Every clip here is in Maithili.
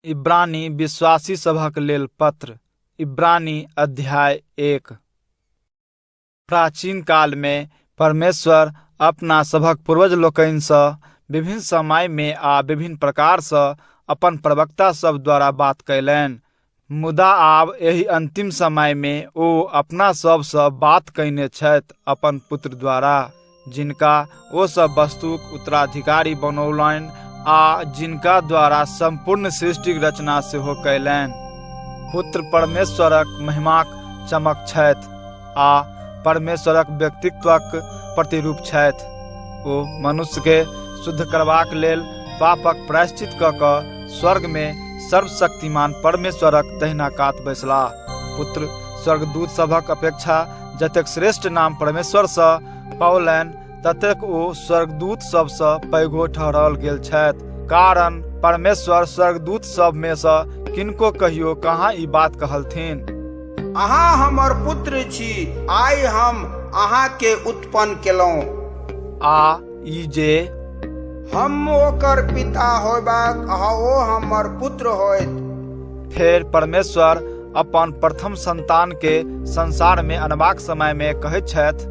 इब्रानी विश्वासी सभक लेल पत्र। इब्रानी अध्याय 1। प्राचीन काल में परमेश्वर अपना सभक पूर्वज लोकनि सँ विभिन्न समय में आ विभिन्न प्रकार सँ अपन प्रवक्ता सब द्वारा बात कयलनि। मुदा आब एहि अंतिम समय में ओ अपना सब सँ बात कयने छथि अपन पुत्र द्वारा, जिनका ओ सब वस्तुक उत्तराधिकारी बनौलनि आ जिनका द्वारा संपूर्ण सृष्टिक रचना सेहो कयलनि। पुत्र परमेश्वरक महिमाक चमक छथि आ परमेश्वरक व्यक्तित्वक प्रतिरूप छथि। ओ मनुष्य के शुद्ध करबाक लेल पापक प्रायश्चित कऽ कऽ स्वर्ग में सर्वशक्तिमान परमेश्वरक दहिना कात बैसलाह। पुत्र स्वर्गदूत सभक अपेक्षा जतेक श्रेष्ठ नाम परमेश्वर सँ पौलनि, ततेक ओ स्वर्गदूत सब सँ पैघो ठहराओल गेल छथि। कारण परमेश्वर स्वर्गदूत सब में सँ किनको कहियो कहाँ ई बात कहलथिन, अहाँ हमर पुत्र छी, आइ हम अहाँ के उत्पन्न केलहुँ। आ ई जे हम ओकर पिता होयबाक आ ओ हमर पुत्र होयत। फेर परमेश्वर अपन प्रथम संतान के संसार में अनबाक समय में कहैत छथि,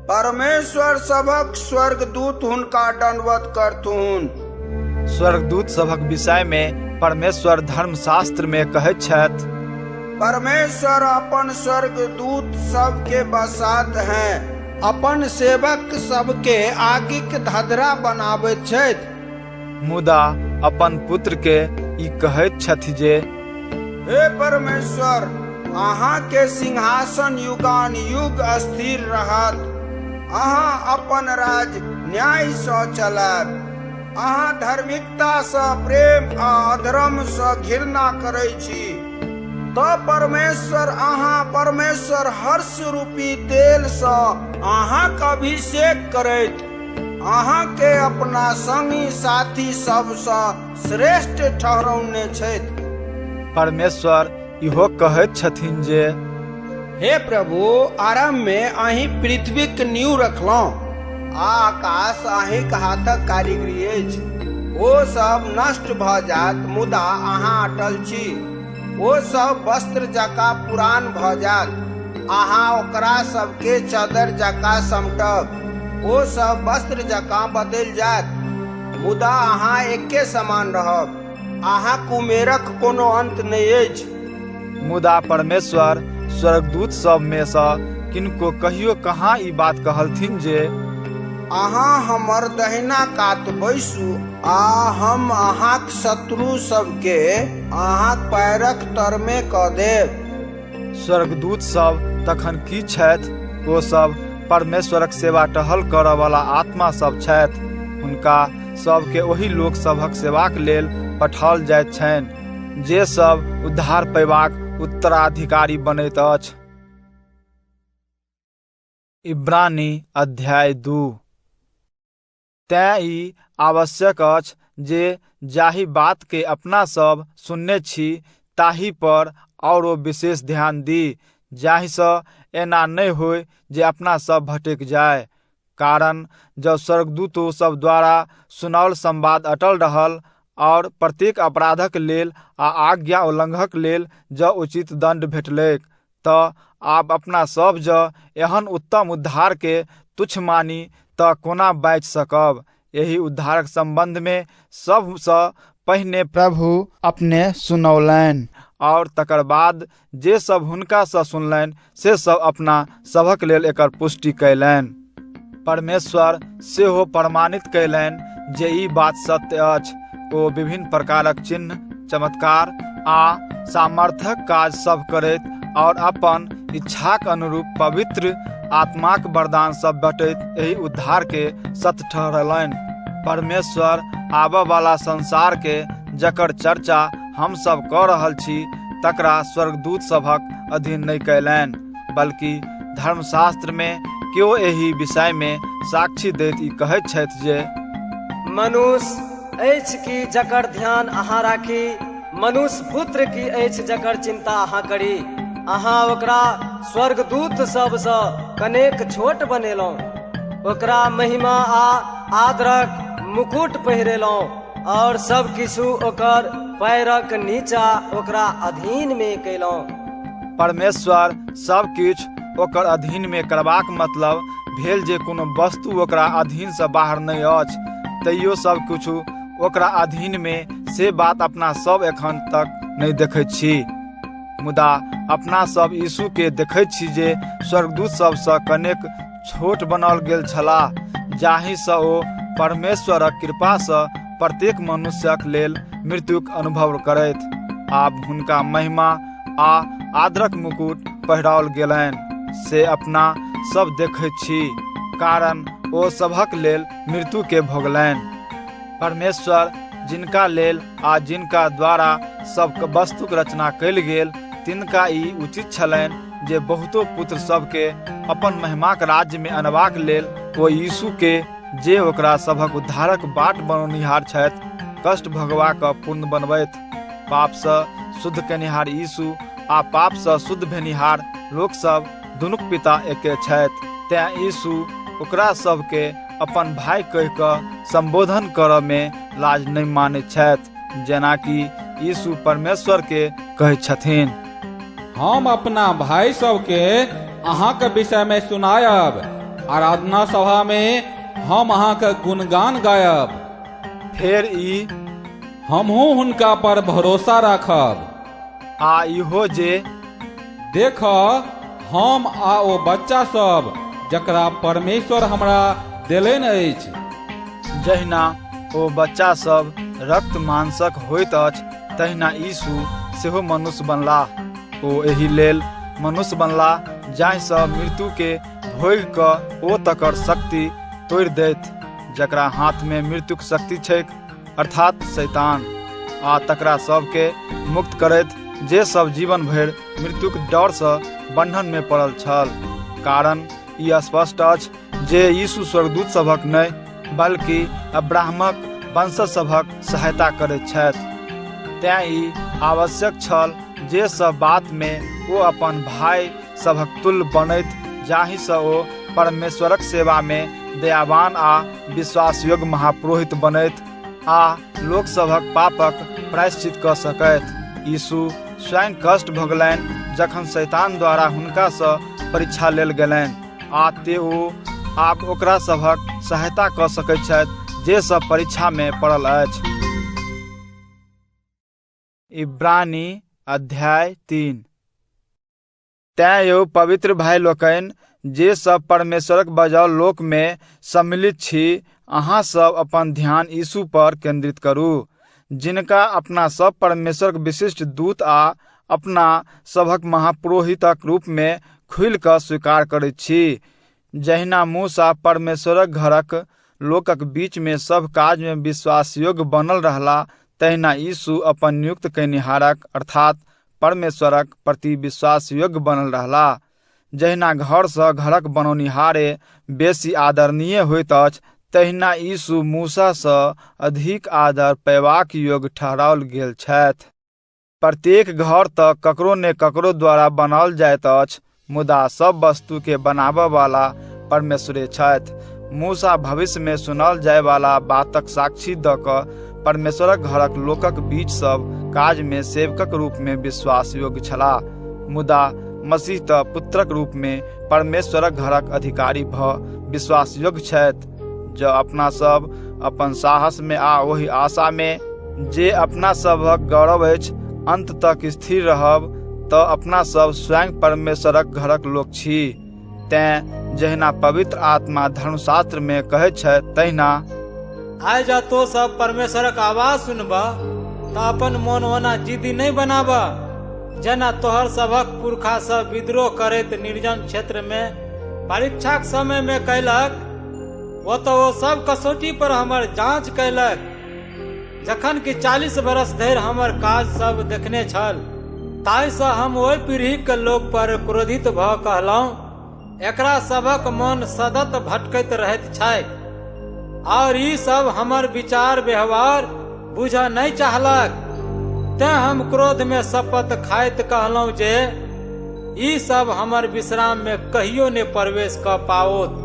परमेश्वर सभक स्वर्गदूत हुनका दंडवत करथुन। स्वर्गदूत सभक विषय में परमेश्वर धर्मशास्त्र में कहैत छथि, परमेश्वर अपन स्वर्गदूत सबके बसात हैं, अपन सेवक सबके आगिक धधरा बनाबैत छथि। मुदा अपन पुत्र के ई कहैत छथि जे, हे परमेश्वर, अहाँ के सिंहासन युगान युग स्थिर रहत। अहाँ अपन राज न्याय सँ चलायब। अहाँ धार्मिकता सँ प्रेम आ अधर्म सँ घृणा करै छी। तो परमेश्वर अहाँ परमेश्वर हर्ष रूपी तेल सँ अहाँक अभिषेक करैत अहाँ के अपना संगी साथी सब सँ श्रेष्ठ ठहरौने छथि। परमेश्वर इहो कहैत छथिन जे, हे प्रभु, आरंभ में अहीं पृथ्वीक नींव रखलहुँ आ आकाश अहींक हाथक कारीगरी अछि। ओ सब नष्ट भऽ जात, मुदा अहाँ अटल छी। ओ सब वस्त्र जकाँ पुरान भऽ जात, अहाँ ओकरा सबके चदर जकाँ समटब। ओ सब वस्त्र जकाँ बदलि जात, मुदा अहाँ एके समान रहब। अहाँ कुमेरक कोनो अंत नहि अछि। मुदा परमेश्वर स्वर्गदूत सब में सँ किनको कहियो कहाँ ई बात कहलथिन जे, अहाँ हमर दहिना कात बैसू आ हम अहाँक शत्रु सबके अहाँक पैरक तर में कऽ देब। स्वर्गदूत सब तखन की छथि? ओ सब परमेश्वरक सेवा टहल करऽ वाला आत्मा सब छथि। हुनका सबके ओही लोक सभक सेवाक लेल पठाओल जाइत छनि जे सब उद्धार पयबाक उत्तराधिकारी बनैत अछि। इब्रानी अध्याय 2। तें ई आवश्यक अछि जे जाहि बात के अपना सब सुनने छी ताहि पर औरो विशेष ध्यान दी, जाहि सँ एना नहि होय जे अपना सब भटक जाय। कारण जब स्वर्गदूतों सब द्वारा सुनाओल संवाद अटल रहल और प्रत्येक अपराधक लेल आ आज्ञा उल्लंघक लेल जँ उचित दंड भेटलैक, तऽ आब अपना सब जँ एहन उत्तम उद्धार के तुच्छ मानी तऽ कोना बाँचि सकब। एहि उद्धारक संबंध में सबसँ पहिने प्रभु अपने सुनौलनि और तकर बाद जे सब हुनका सँ सुनलनि से सब अपना सभक लेल एकर पुष्टि कयलनि। परमेश्वर सेहो प्रमाणित कयलनि जे ई बात सत्य अछि। ओ विभिन्न प्रकारक चिन्ह, चमत्कार आ सामर्थ्यक काज सब करैत और अपन इच्छाक अनुरूप पवित्र आत्माक वरदान सब बटैत एहि उद्धार के सत्य ठहरौलनि। परमेश्वर आबऽ वाला संसार के जकर चर्चा हम सब कऽ रहल छी तकरा स्वर्गदूत सभक अधीन नहि कयलनि, बल्कि धर्मशास्त्र में केओ एहि विषय में साक्षी दैत ई कहैत छथि जे, मनुष्य अछि कि जकर ध्यान अहाँ राखी, मनुष्य पुत्र की अछि जकर चिंता अहाँ करी। अहाँ ओकरा स्वर्गदूत सबसँ कनेक छोट बनेलहुँ, ओकरा महिमा आ आदरक मुकुट पहिरेलहुँ। और सब किछु ओकर पैरक नीचा ओकरा अधीन में कयलहुँ। परमेश्वर सब किछु ओकर अधीन में करबाक मतलब भेल जे कोनो वस्तु ओकरा अधीन से बाहर नहीं अछि, तैयो सब किछु ओकरा अधीन में से बात अपना सब एखन तक नहीं देखैत छी। मुदा अपना सब यीशु के देखैत छी जे स्वर्गदूत सबसँ कनेक छोट बनाओल गेल छलाह, जाहि सँ ओ परमेश्वरक कृपा सँ प्रत्येक मनुष्यक लेल मृत्युक अनुभव करैत आब हुनका महिमा आ आदरक मुकुट पहिराओल गेलनि से अपना सब देखैत छी, कारण ओ सभक लेल मृत्यु के भोगलनि। परमेश्वर जिनका लेल आ जिनका द्वारा सब वस्तुक रचना कयल गेल तिनका ई उचित छलनि जे बहुतो पुत्र सबके अपन महिमाक राज्य में अनबाक लेल ओ यीशु के जे ओकरा सभक उद्धारक बाट बनौनिहार छथि कष्ट भोगबाक पूर्ण बनबैत। पाप सँ शुद्ध केनिहार यीशु आ पाप सँ शुद्ध भेनिहार लोक सब दुनूक पिता एके छथि, तें यीशु ओकरा सबके अपन भाई कहि कऽ संबोधन करऽ में लाज नहीं मानैत छथि, जेनाकि यीशु परमेश्वर के कहैत छथिन, हम अपना भाई सबके अहाँके विषय में सुनायब, आराधना सभा में हम अहाँके गुणगान गायब। फेर ई हमहूँ हुनका पर भरोसा राखब आ इहो जे देख हम आ ओ बच्चा सब जकरा परमेश्वर हमरा देलनि अछि। जहिना ओ बच्चा सब रक्त मांसक होइत अछि तहिना यीशु सेहो मनुष्य बनलाह। ओ एहि लेल मनुष्य बनलाह जाहि सँ मृत्यु के भोगि कऽ ओ तकर शक्ति तोड़ि दैत जकरा हाथ में मृत्युक शक्ति छैक, अर्थात शैतान, आ तकरा सबके मुक्त करैत जे सब जीवन भरि मृत्युक डर सँ बंधन में पड़ल छल। कारण ई स्पष्ट अछि जे यीशु स्वर्गदूत सभक नहि बल्कि अब्राहमक वंशज सभक सहायता करैत छथि, तें ई आवश्यक छल जे सब बात में ओ अपन भाई सभक तुल्य बनैत जाहि सँ ओ परमेश्वरक सेवा में दयावान आ विश्वास योग्य महापुरोहित बनैत आ लोक सभक पापक प्रायश्चित कऽ सकैत। यीशु स्वयं कष्ट भोगलनि जखन शैतान द्वारा हुनका सँ परीक्षा लेल गेलनि आ तेओ आब ओकरा सभक सहायता कऽ सकैत छथि जे सब परीक्षा में पड़ल अछि। इब्रानी अध्याय 3। तें यौ पवित्र भाई लोकनि जे सब परमेश्वरक बजाओल लोक में सम्मिलित छी, अहाँ सब अपन ध्यान यीशु पर केंद्रित करू, जिनका अपना सब परमेश्वरक विशिष्ट दूत आ अपना सभक महापुरोहितक रूप में खुलि कऽ स्वीकार करैत छी। जहिना मूसा परमेश्वरक घरक लोकक बीच में सब काज में विश्वास योग्य बनल रहला, तहिना यीशु अपन नियुक्त कनिहारक अर्थात परमेश्वरक प्रति विश्वास योग्य बनल रहला। जहिना घर सँ घरक बनौनिहारे बेसी आदरणीय होइत अछि, तहिना यीशु मूसा सँ अधिक आदर पयबाक योग्य ठहराओल गेल छथि। प्रत्येक घर तऽ ककरो ने ककरो द्वारा बनाओल जाइत अछि, मुदा सब वस्तु के बनाबऽ वाला परमेश्वरे छथि। मूसा भविष्य में सुनाओल जाय वाला बातक साक्षी दऽ कऽ परमेश्वरक घरक लोकक बीच सब काज में सेवकक रूप में विश्वास योग्य छलाह, मुदा मसीह तऽ पुत्रक रूप में परमेश्वरक घरक अधिकारी भऽ विश्वास योग्य छथि। जो अपना सब अपन साहस में आ ओहि आशा में जे अपना सभक गौरव अछि अंत तक स्थिर रहब, तऽ अपना सब स्वयं परमेश्वरक घरक लोक छी। तें जहिना पवित्र आत्मा धर्मशास्त्र में कहैत छथि, तहिना आइ जा तो सब परमेश्वरक आवाज सुनबा तऽ अपन मोन ओना जिद्दी नहीं बनाबा, जेना तोहर सभक पुरखा सब विद्रोह करैत निर्जन क्षेत्र में परीक्षाक समय में कैलक। वो तो वो सब कसौटी पर हमर जांच कैलक, जखन कि 40 बरस धरि हमर काज सब देखने छल। ताहि सँ हम ओहि पीढ़ी के लोक पर क्रोधित भऽ कहलहुँ, एकरा सभक मन सतत भटकैत रहैत छैक, और ई सब हमर विचार व्यवहार बुझऽ नहीं चाहलक। तें हम क्रोध में शपथ खाइत कहलहुँ जे ई सब हमर विश्राम में कहियो ने प्रवेश कऽ पाओत।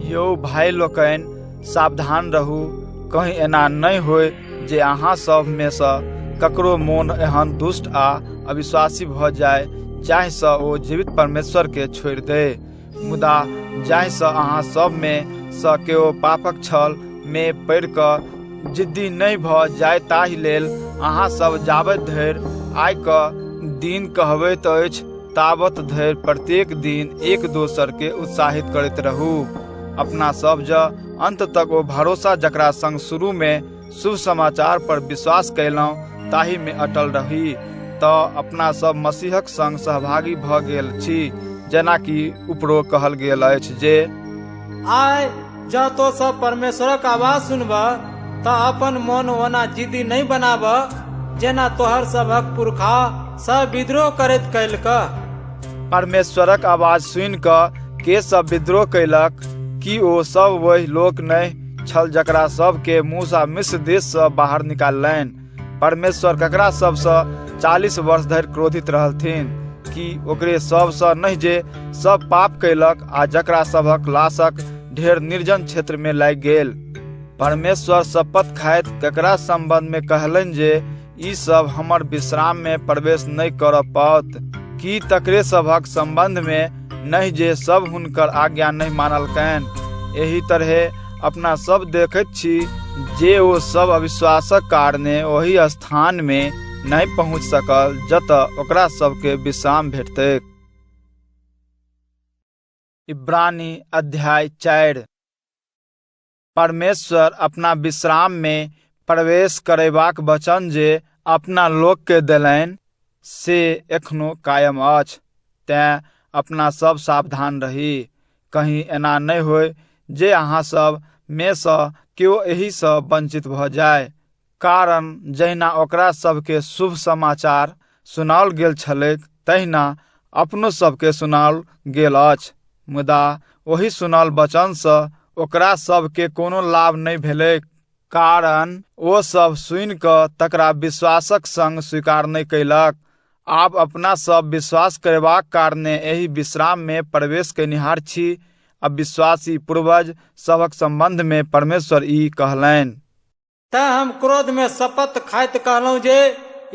यौ भाई लोकनि, सावधान रहू, कहीं एना नहीं होय जे अहाँ सब में सँ ककरो मोन एहन दुष्ट आ अविश्वासी भ जाय जाहिसँ ओ जीवित परमेश्वर के छोड़ि दे, मुदा जाहिसँ अहाँ सब में सँ केओ पापक छल में पड़ि कऽ जिद्दी नहि भ जाय, ताहि लेल अहाँ सब जाबत धरि आइ क दिन कहबैत अछि ताबत धरि प्रत्येक दिन एक दोसर के उत्साहित करैत रहू। अपना सब अंत तक ओ भरोसा जकरा संग शुरू में शुभ समाचार पर विश्वास कयलहुँ ताहि में अटल रही, तऽ अपना सब मसीहक संग सहभागी भ गेल छी, जेनाकि उपरो कहल गेल अछि जे आइ जँ तो सब परमेश्वरक आवाज सुनबा तऽ अपन मोन ओना जिद्दी नहीं बनाबा जेना तोहर सबक पुरखा सब विद्रोह करैत कैलक। परमेश्वरक आवाज सुनि कऽ के सब विद्रोह कयलक? कि ओ सब वही लोक नहि छल जकरा सब के मूसा मिस्र देश से बाहर निकाललनि? परमेश्वर ककरा सबसँ 40 वर्ष धरि क्रोधित रहलथिन? कि ओकरे सबसँ नहि जे सब पाप कयलक आ जकरा सबक लाशक ढेर निर्जन क्षेत्र में लागि गेल? परमेश्वर शपथ खाइत ककरा संबंध में कहलनि जे ई सब हमर विश्राम में प्रवेश नहीं कर पाओत? कि तकरे सबक संबंध में नहीं जे सब हुनकर आज्ञा नहीं मानलकनि? एही तरह अपना सब देखैत छी जे ओ सब अविश्वासक कारणे ओही स्थान में नहीं पहुँच सकल जतऽ ओकरा सबके विश्राम भेटतै। इब्रानी अध्याय 4। परमेश्वर अपना विश्राम में प्रवेश करैबाक वचन जे अपना लोक के देलनि से एखनो कायम अछि, तें अपना सब सावधान रही, कहीं एना नहीं होय जे अहाँ सब में सँ केओ एही सँ वंचित भ जाय। कारण जहिना ओकरा सबके शुभ समाचार सुनाओल गेल छलैक तहिना अपनो सबके सुनाओल गेल अछि, मुदा ओही सुनाओल वचन सँ ओकरा सबके कोनो लाभ नहीं भेलैक, कारण ओ सब सुनि कऽ तकरा विश्वासक संग स्वीकार नहीं कयलक। आब अपना सब विश्वास करबाक कारणे एही विश्राम में प्रवेश कयनिहार छी। अविश्वासी पूर्वज सबक संबंध में परमेश्वर ई कहलनि, तैं हम क्रोध में शपथ खाइत कहलहुँ जे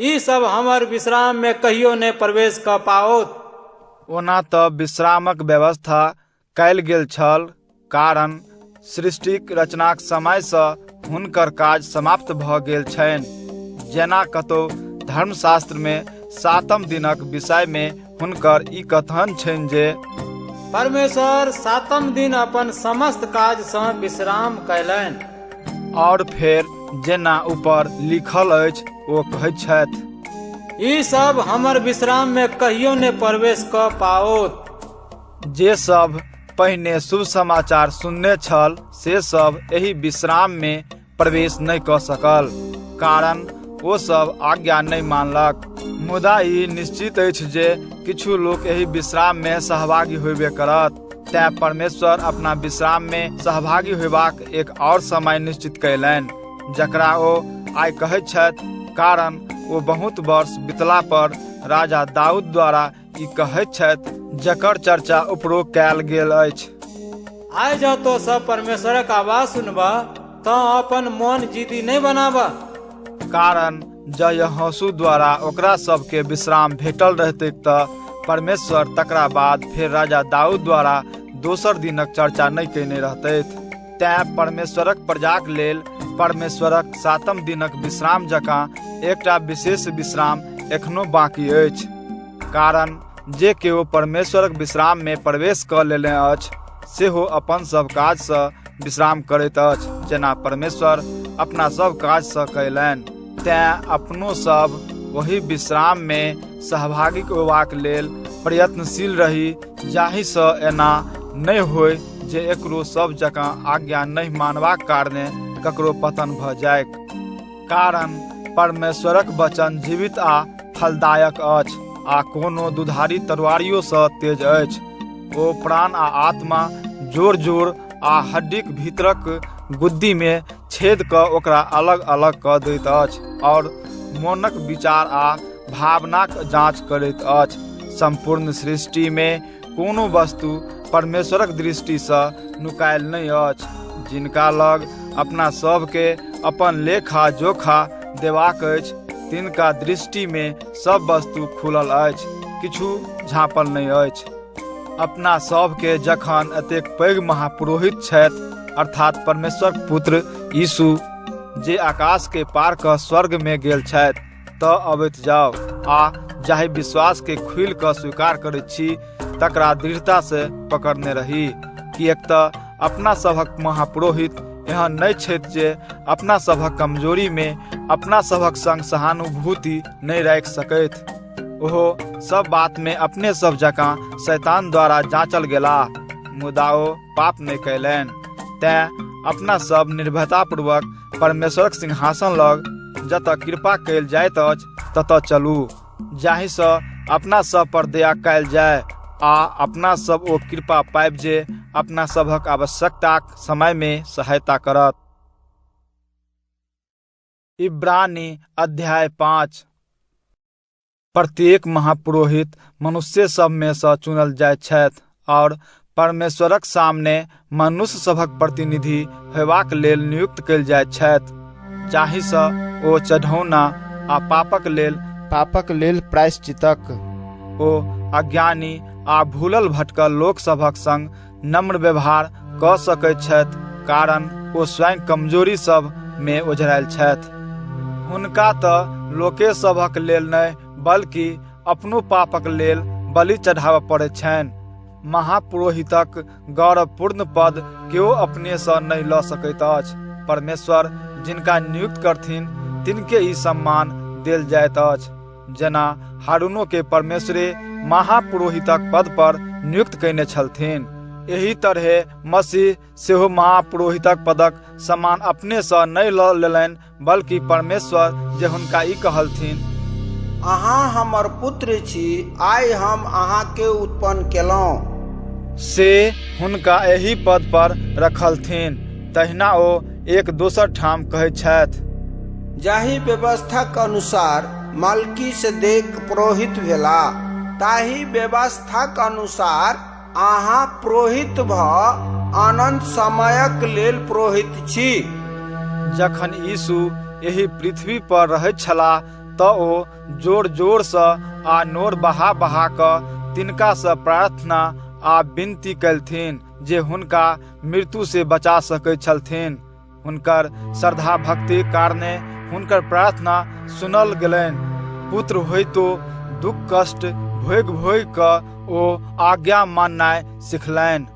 ई सब हमर विश्राम में कहियो नहीं प्रवेश क पाओत। ओना तऽ विश्रामक व्यवस्था कयल गेल छल, कारण सृष्टिक रचनाक समय सँ हुनकर काज समाप्त भ गेल छनि। जेना कतौ धर्मशास्त्र में 7म दिनक विषय में हुनकर ई कथन छनि जे परमेश्वर 7म दिन अपन समस्त काज सँ विश्राम कयलनि। और फेर जेना ऊपर लिखल अछि ओ कहैत छथि, ई सब हमर विश्राम में कहियो नहीं प्रवेश क पाओत। जे सब पहिने शुभ समाचार सुनने छल से सब एही विश्राम में प्रवेश नहीं क सकल, कारण ओ सब आज्ञा नहीं मानलक। मुदा ई निश्चित अछि जे किछु लोक एही विश्राम में सहभागी होबे करत। तें परमेश्वर अपना विश्राम में सहभागी होबाक एक और समय निश्चित कयलनि, जकरा ओ आइ कहैत छथि, कारण ओ बहुत वर्ष बितला पर राजा दाऊद द्वारा ई कहैत छथि, जकर चर्चा उपरो कयल गेल अछि। आइ जँ तो सब परमेश्वरक आवाज सुनबा तऽ अपन मोन जिद्दी नहीं बनाबा। कारण जँ यहोशू द्वारा ओकरा सबके विश्राम भेटल रहतै तऽ परमेश्वर तकरा बाद फेर राजा दाऊद द्वारा दोसर दिनक चर्चा नहीं कयने रहतै। तें परमेश्वरक प्रजाक लेल परमेश्वरक 7म दिनक विश्राम जकाँ एकटा विशेष विश्राम एखनो बाकी अछि। कारण जे केओ परमेश्वरक विश्राम में प्रवेश कऽ लेने अछि सेहो अपन सब काज सँ विश्राम करैत अछि, जेना परमेश्वर अपना सब काज सँ कयलनि। तें अपनो सब वही विश्राम में सहभागी होबाक लेल प्रयत्नशील रही, जाहि सँ एना नहीं होय जे एकरो सब जकाँ आज्ञा नहीं मानबाक कारणे ककरो पतन भ जाय। कारण परमेश्वरक वचन जीवित आ फलदायक अछि आ कोनो दुधारी तलवारियो सँ तेज अछि। ओ प्राण आ आत्मा, जोड़ जोड़ आ हड्डीक भीतरक गुद्दी में छेद कऽ ओकरा अलग अलग कऽ दैत अछि और मोनक विचार आ भावनाक जांच करैत अछि। संपूर्ण सृष्टि में कोनो वस्तु परमेश्वरक दृष्टि सँ नुकायल नहीं अछि। जिनका लग अपना सबके अपन लेखा जोखा देबाक अछि, तिनका दृष्टि में सब वस्तु खुलल अछि, किछु झाँपल नहि अछि। अपना सबके जखन एतेक पैघ महापुरोहित छथि, अर्थात परमेश्वर पुत्र यीशु, जे आकाश के पार कऽ स्वर्ग में गेल छथि, तऽ अबैत जाउ आ जाहि विश्वास के खुलि कऽ स्वीकार करैत छी तकरा दृढ़ता से पकड़ने रही। किएक तऽ अपना सभक महापुरोहित एहन नहि छथि जे अपना सभक कमजोरी में अपना सभक संग सहानुभूति नहीं राखि सकैत। ओहो सब बात में अपने सब जकाँ शैतान द्वारा जांचल गेला, मुदा ओ पाप नहीं कयलनि। तैं अपना सब निर्भयतापूर्वक परमेश्वरक सिंहासन लग, जतऽ कृपा कयल जाइत अछि, ततऽ चलू, जाहिसँ अपना सब पर दया कयल जाय आ अपना सब ओ कृपा पाइब जे अपना सभक आवश्यकताक समय में सहायता करत। इब्रानी अध्याय 5। प्रत्येक महापुरोहित मनुष्य सब में सँ चुनल जाइत छथि और परमेश्वरक सामने मनुष्य सभक प्रतिनिधि हेबाक लेल नियुक्त कयल जाइत छथि, जाहिसँ ओ चढ़ौना आ पापक लेल प्रायश्चितक, ओ अज्ञानी आ भूलल भटकल लोक सभक संग नम्र व्यवहार कऽ सकैत छथि, कारण ओ स्वयं कमजोरी सब में ओझरायल छथि। हुनका तऽ लोके सभक लेल नहि बल्कि अपनो पापक लेल बलि चढ़ाबऽ पड़ैत छनि। महापुरोहितक गौरवपूर्ण पद केओ अपने सँ नहि लऽ सकैत अछि, परमेश्वर जिनका नियुक्त करथिन तिनके ई सम्मान देल जाइत अछि। जेना हारूनो के परमेश्वरे महापुरोहितक पद पर नियुक्त कयने छलथिन, एही तरहे मसीह सेहो महापुरोहितक पदक सम्मान अपने सँ नहि लऽ लेलनि, बल्कि परमेश्वर जे हुनका ई कहलथिन, अहाँ हमर पुत्र छी, आइ हम अहाँके उत्पन्न केलहुँ, से हुनका एही पद पर रखलथिन। तहिना ओ एक दोसर ठाम कहैत छथि, जाहि व्यवस्थाक अनुसार मल्कीसेदेक पुरोहित भेला, ताहि व्यवस्थाक अनुसार अहाँ पुरोहित भऽ अनंत समयक लेल पुरोहित छी। जखन यीशु एही पृथ्वी पर रहैत छलाह तऽ ओ जोर जोर सँ आ नोर बहा बहा कऽ तिनका सँ प्रार्थना आ विनती कयलथिन जे हुनका मृत्यु से बचा सकैत छलथिन। हुनकर श्रद्धा भक्ति कारणे हुनकर प्रार्थना सुनल गेलनि। पुत्र होइतो दुख कष्ट भोगि भोगि कऽ ओ आज्ञा माननाइ सिखलनि।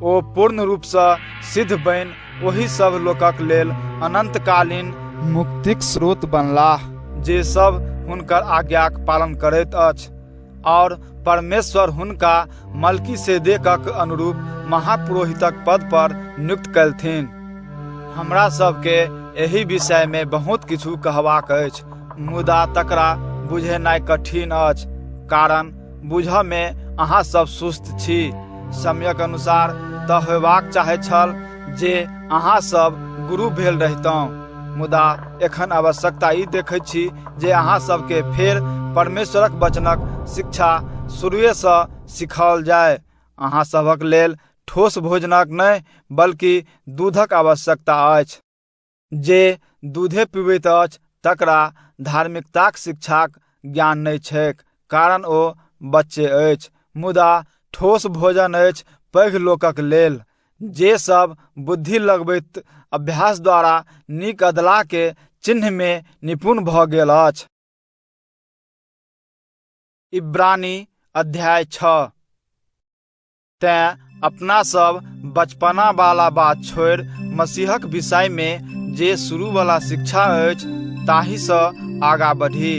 ओ पूर्ण रूप सँ सिद्ध बनि ओही सब लोकक लेल अनंतकालीन मुक्तिक स्रोत बनलाह, जे सब हुनकर आज्ञाक पालन करैत अछि। और परमेश्वर हुनका मल्कीसेदेकक अनुरूप महापुरोहितक पद पर नियुक्त कयलथिन। हमरा सबके एही विषय में बहुत किछु कहबाक अछि, मुदा तकरा बुझेनाइ कठिन अछि, कारण बुझऽ में अहाँ सब सुस्त छी। समयक अनुसार तऽ होयबाक चाहै छल जे अहाँ सब गुरु भेल रहितहुँ, मुदा एखन आवश्यकता ई देखैत छी जे अहाँ सबके फेर परमेश्वरक वचनक शिक्षा शुरुए सँ सिखाओल जाय। अहाँ सभक लेल ठोस भोजनक नहि बल्कि दूधक आवश्यकता अछि। जे दूधे पीबैत अछि तकरा धार्मिकताक शिक्षाक ज्ञान नहि छैक, कारण ओ बच्चे अछि। मुदा ठोस भोजन अछि पैघ लोकक लेल, जे सब बुद्धि लगबैत अभ्यास द्वारा नीक अदला के चिन्ह में निपुण भऽ गेल अछि। इब्रानी अध्याय 6। तें अपना सब बचपना वाला बात छोड़ि मसीहक विषय में जे शुरू वाला शिक्षा अछि ताहि सँ आगा बढ़ी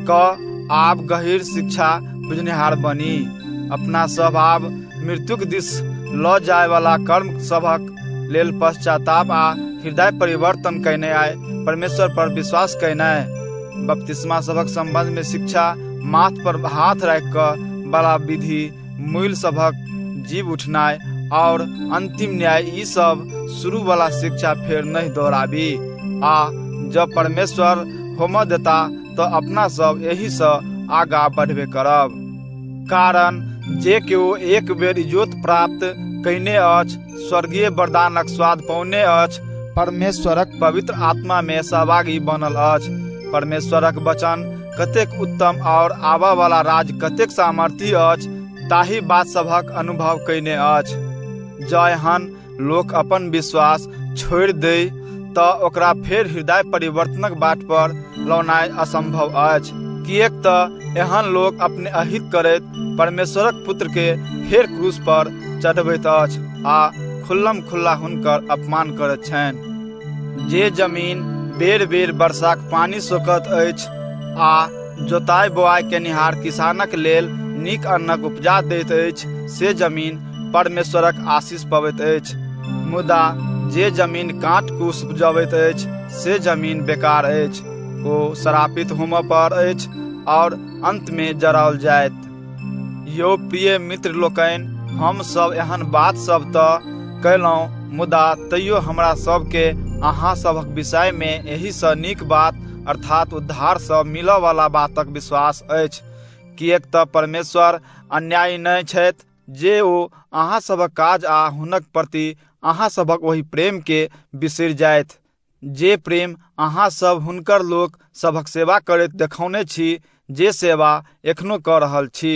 कऽ आब गहीर शिक्षा बुझनिहार बनी। अपना सब आब मृत्युक दिस लऽ जाय वाला कर्म सभक लेल पश्चाताप आ हृदय परिवर्तन कयनाइ, परमेश्वर पर विश्वास कयनाइ, बपतिस्मा सभक संबंध में शिक्षा, माथ पर हाथ राखि कऽ बड़ा विधि, मूल सभक जीव उठनाइ और अंतिम न्याय, ई सब शुरू वाला शिक्षा फेर नहीं दोहराबी। आ जब परमेश्वर होमऽ देता तो अपना सब एही सँ आगा बढ़बे करब, कारण जे केओ एक बेर इज्जत प्राप्त कयने अछि, स्वर्गीय वरदानक स्वाद पौने अछि, परमेश्वरक पवित्र आत्मा में सहभागी बनल अछि। परमेश्वरक वचन कतेक उत्तम और आबा वाला राज कतेक सामर्थी अछि, ताही बात सभक अनुभव कयने अछि। जँ एहन लोक अपन विश्वास छोड़ि दे तऽ ओकरा फेर हृदय परिवर्तनक बाट पर लौनाइ असंभव अछि, किएक तऽ एहन लोक अपने अहित करैत परमेश्वरक पुत्र के फेर क्रूस पर चढ़बैत अछि आ खुल्लम खुल्ला हुनकर अपमान करैत छनि। जे जमीन बेर बेर वर्षाक पानी सोखैत अछि आ जोताई बोआई केनिहार किसानक लेल नीक अन्नक उपजा दैत अछि, से जमीन परमेश्वरक आशीष पबैत अछि। मुदा जे जमीन काँट कूस उपजबैत अछि, से जमीन बेकार अछि, ओ श्रापित होमय पर अछि और अंत में जराओल जायत। यो प्रिय मित्र लोकनि, हम सब एहन बात सब तऽ कयलहुँ, मुदा तैयो हमरा सबके अहाँ सभक विषय में एही सँ नीक बात अर्थात उद्धार सँ मिलऽ वाला बातक विश्वास अछि। किएक तऽ परमेश्वर अन्यायी नहि छथि जे ओ अहाँ सभक काज आ हुनक प्रति अहाँ सभक ओहि प्रेम के बिसरि जाथि जे प्रेम अहाँ सब हुनकर लोक सभक सेवा करैत देखौने छी, जे सेवा एखनो कऽ रहल छी।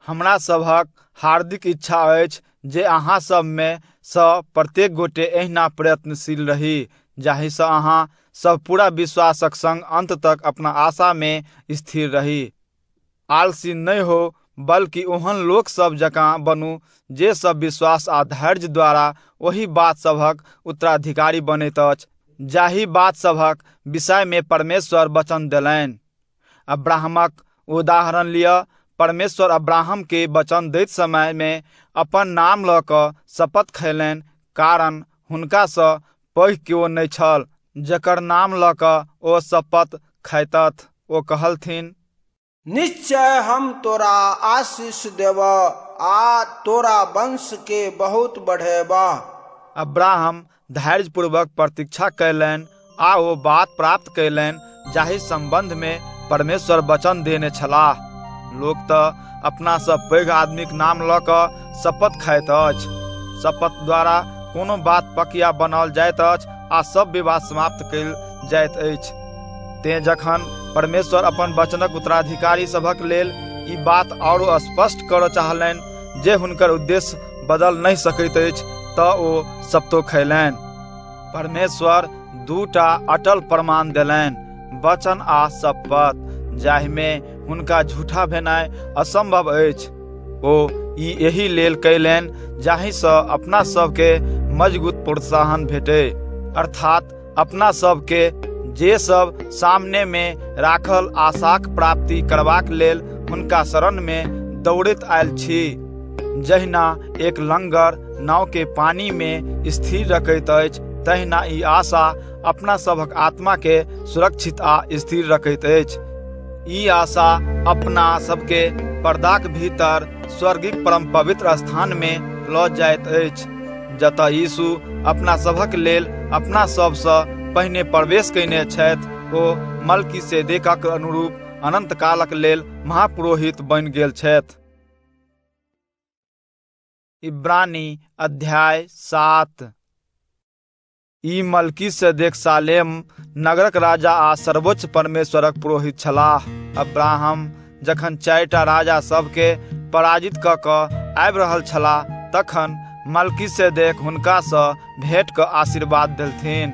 हमरा सभक हार्दिक इच्छा अछि जे अहाँ सब में सँ प्रत्येक गोटे एहिना प्रयत्नशील रही, जाहि सँ अहाँ सब पूरा विश्वासक संग अंत तक अपना आशा में स्थिर रही। आलसी नहीं हो, बल्कि ओहन लोक सब जकाँ बनू जे सब विश्वास आ धैर्य द्वारा ओही बात सभक उत्तराधिकारी बनैत अछि, जाहि बात सभक विषय में परमेश्वर वचन देलनि। अब्राहमक उदाहरण लिअ। परमेश्वर अब्राहम के वचन दैत समय में अपन नाम लऽ कऽ शपथ खयलनि, कारण हुनका सँ पैघ केओ नहि छल जकर नाम लऽ कऽ ओ शपथ खैतथ। ओ कहलथिन, निश्चय हम तोरा आशीष देब आ तोरा वंश के बहुत बढ़ेब। अब्राहम धैर्यपूर्वक प्रतीक्षा कयलनि आ ओ बात प्राप्त कयलनि जाहि संबंध में परमेश्वर वचन देने छलाह। लोक तऽ अपना सँ पैघ आदमीक नाम लऽ कऽ शपथ खाइत अछि। शपथ द्वारा कोनो बात पकिया बनाओल जाइत अछि आ सब विवाद समाप्त कयल जाइत अछि। तेँ जखन परमेश्वर अपन वचनक उत्तराधिकारी सभक लेल ई बात औरो स्पष्ट करऽ चाहलनि जे हुनकर उद्देश्य बदल नहीं सकैत अछि, तऽ ओ शपथो खयलनि। परमेश्वर दूटा अटल प्रमाण देलनि, वचन आ शपथ, जाहि में हुनका झूठा भेनाइ असंभव अछि। ओ ई एही लेल कयलनि जाहि सँ अपना सबके मजबूत प्रोत्साहन भेटे, अर्थात अपना सबके जे सब सामने में राखल आशाक प्राप्ति करबाक लेल हुनका शरण में दौड़ैत आयल छी। जहिना एक लंगर नाव के पानी में स्थिर रखैत अछि, तहिना ई आशा अपना सभक आत्मा के सुरक्षित आ स्थिर रखैत अछि। ई आशा अपना सबके पर्दाक भीतर स्वर्गिक परम पवित्र स्थान में लऽ जाइत अछि, जतऽ यीशु अपना सभक लेल अपना सब सँ पहिने प्रवेश कयने छथि। ओ मल्कीसेदेकक अनुरूप अनंत कालक लेल महापुरोहित बनि गेल छथि। इब्रानी अध्याय 7। ई मल्कीसेदेक सालेम नगरक राजा आ सर्वोच्च परमेश्वरक पुरोहित छलाह। अब्राहम जखन 4टा राजा सबके पराजित कऽ कऽ आबि रहल छलाह, तखन मल्कीसेदेक हुनका सँ भेंट कऽ आशीर्वाद देलथिन।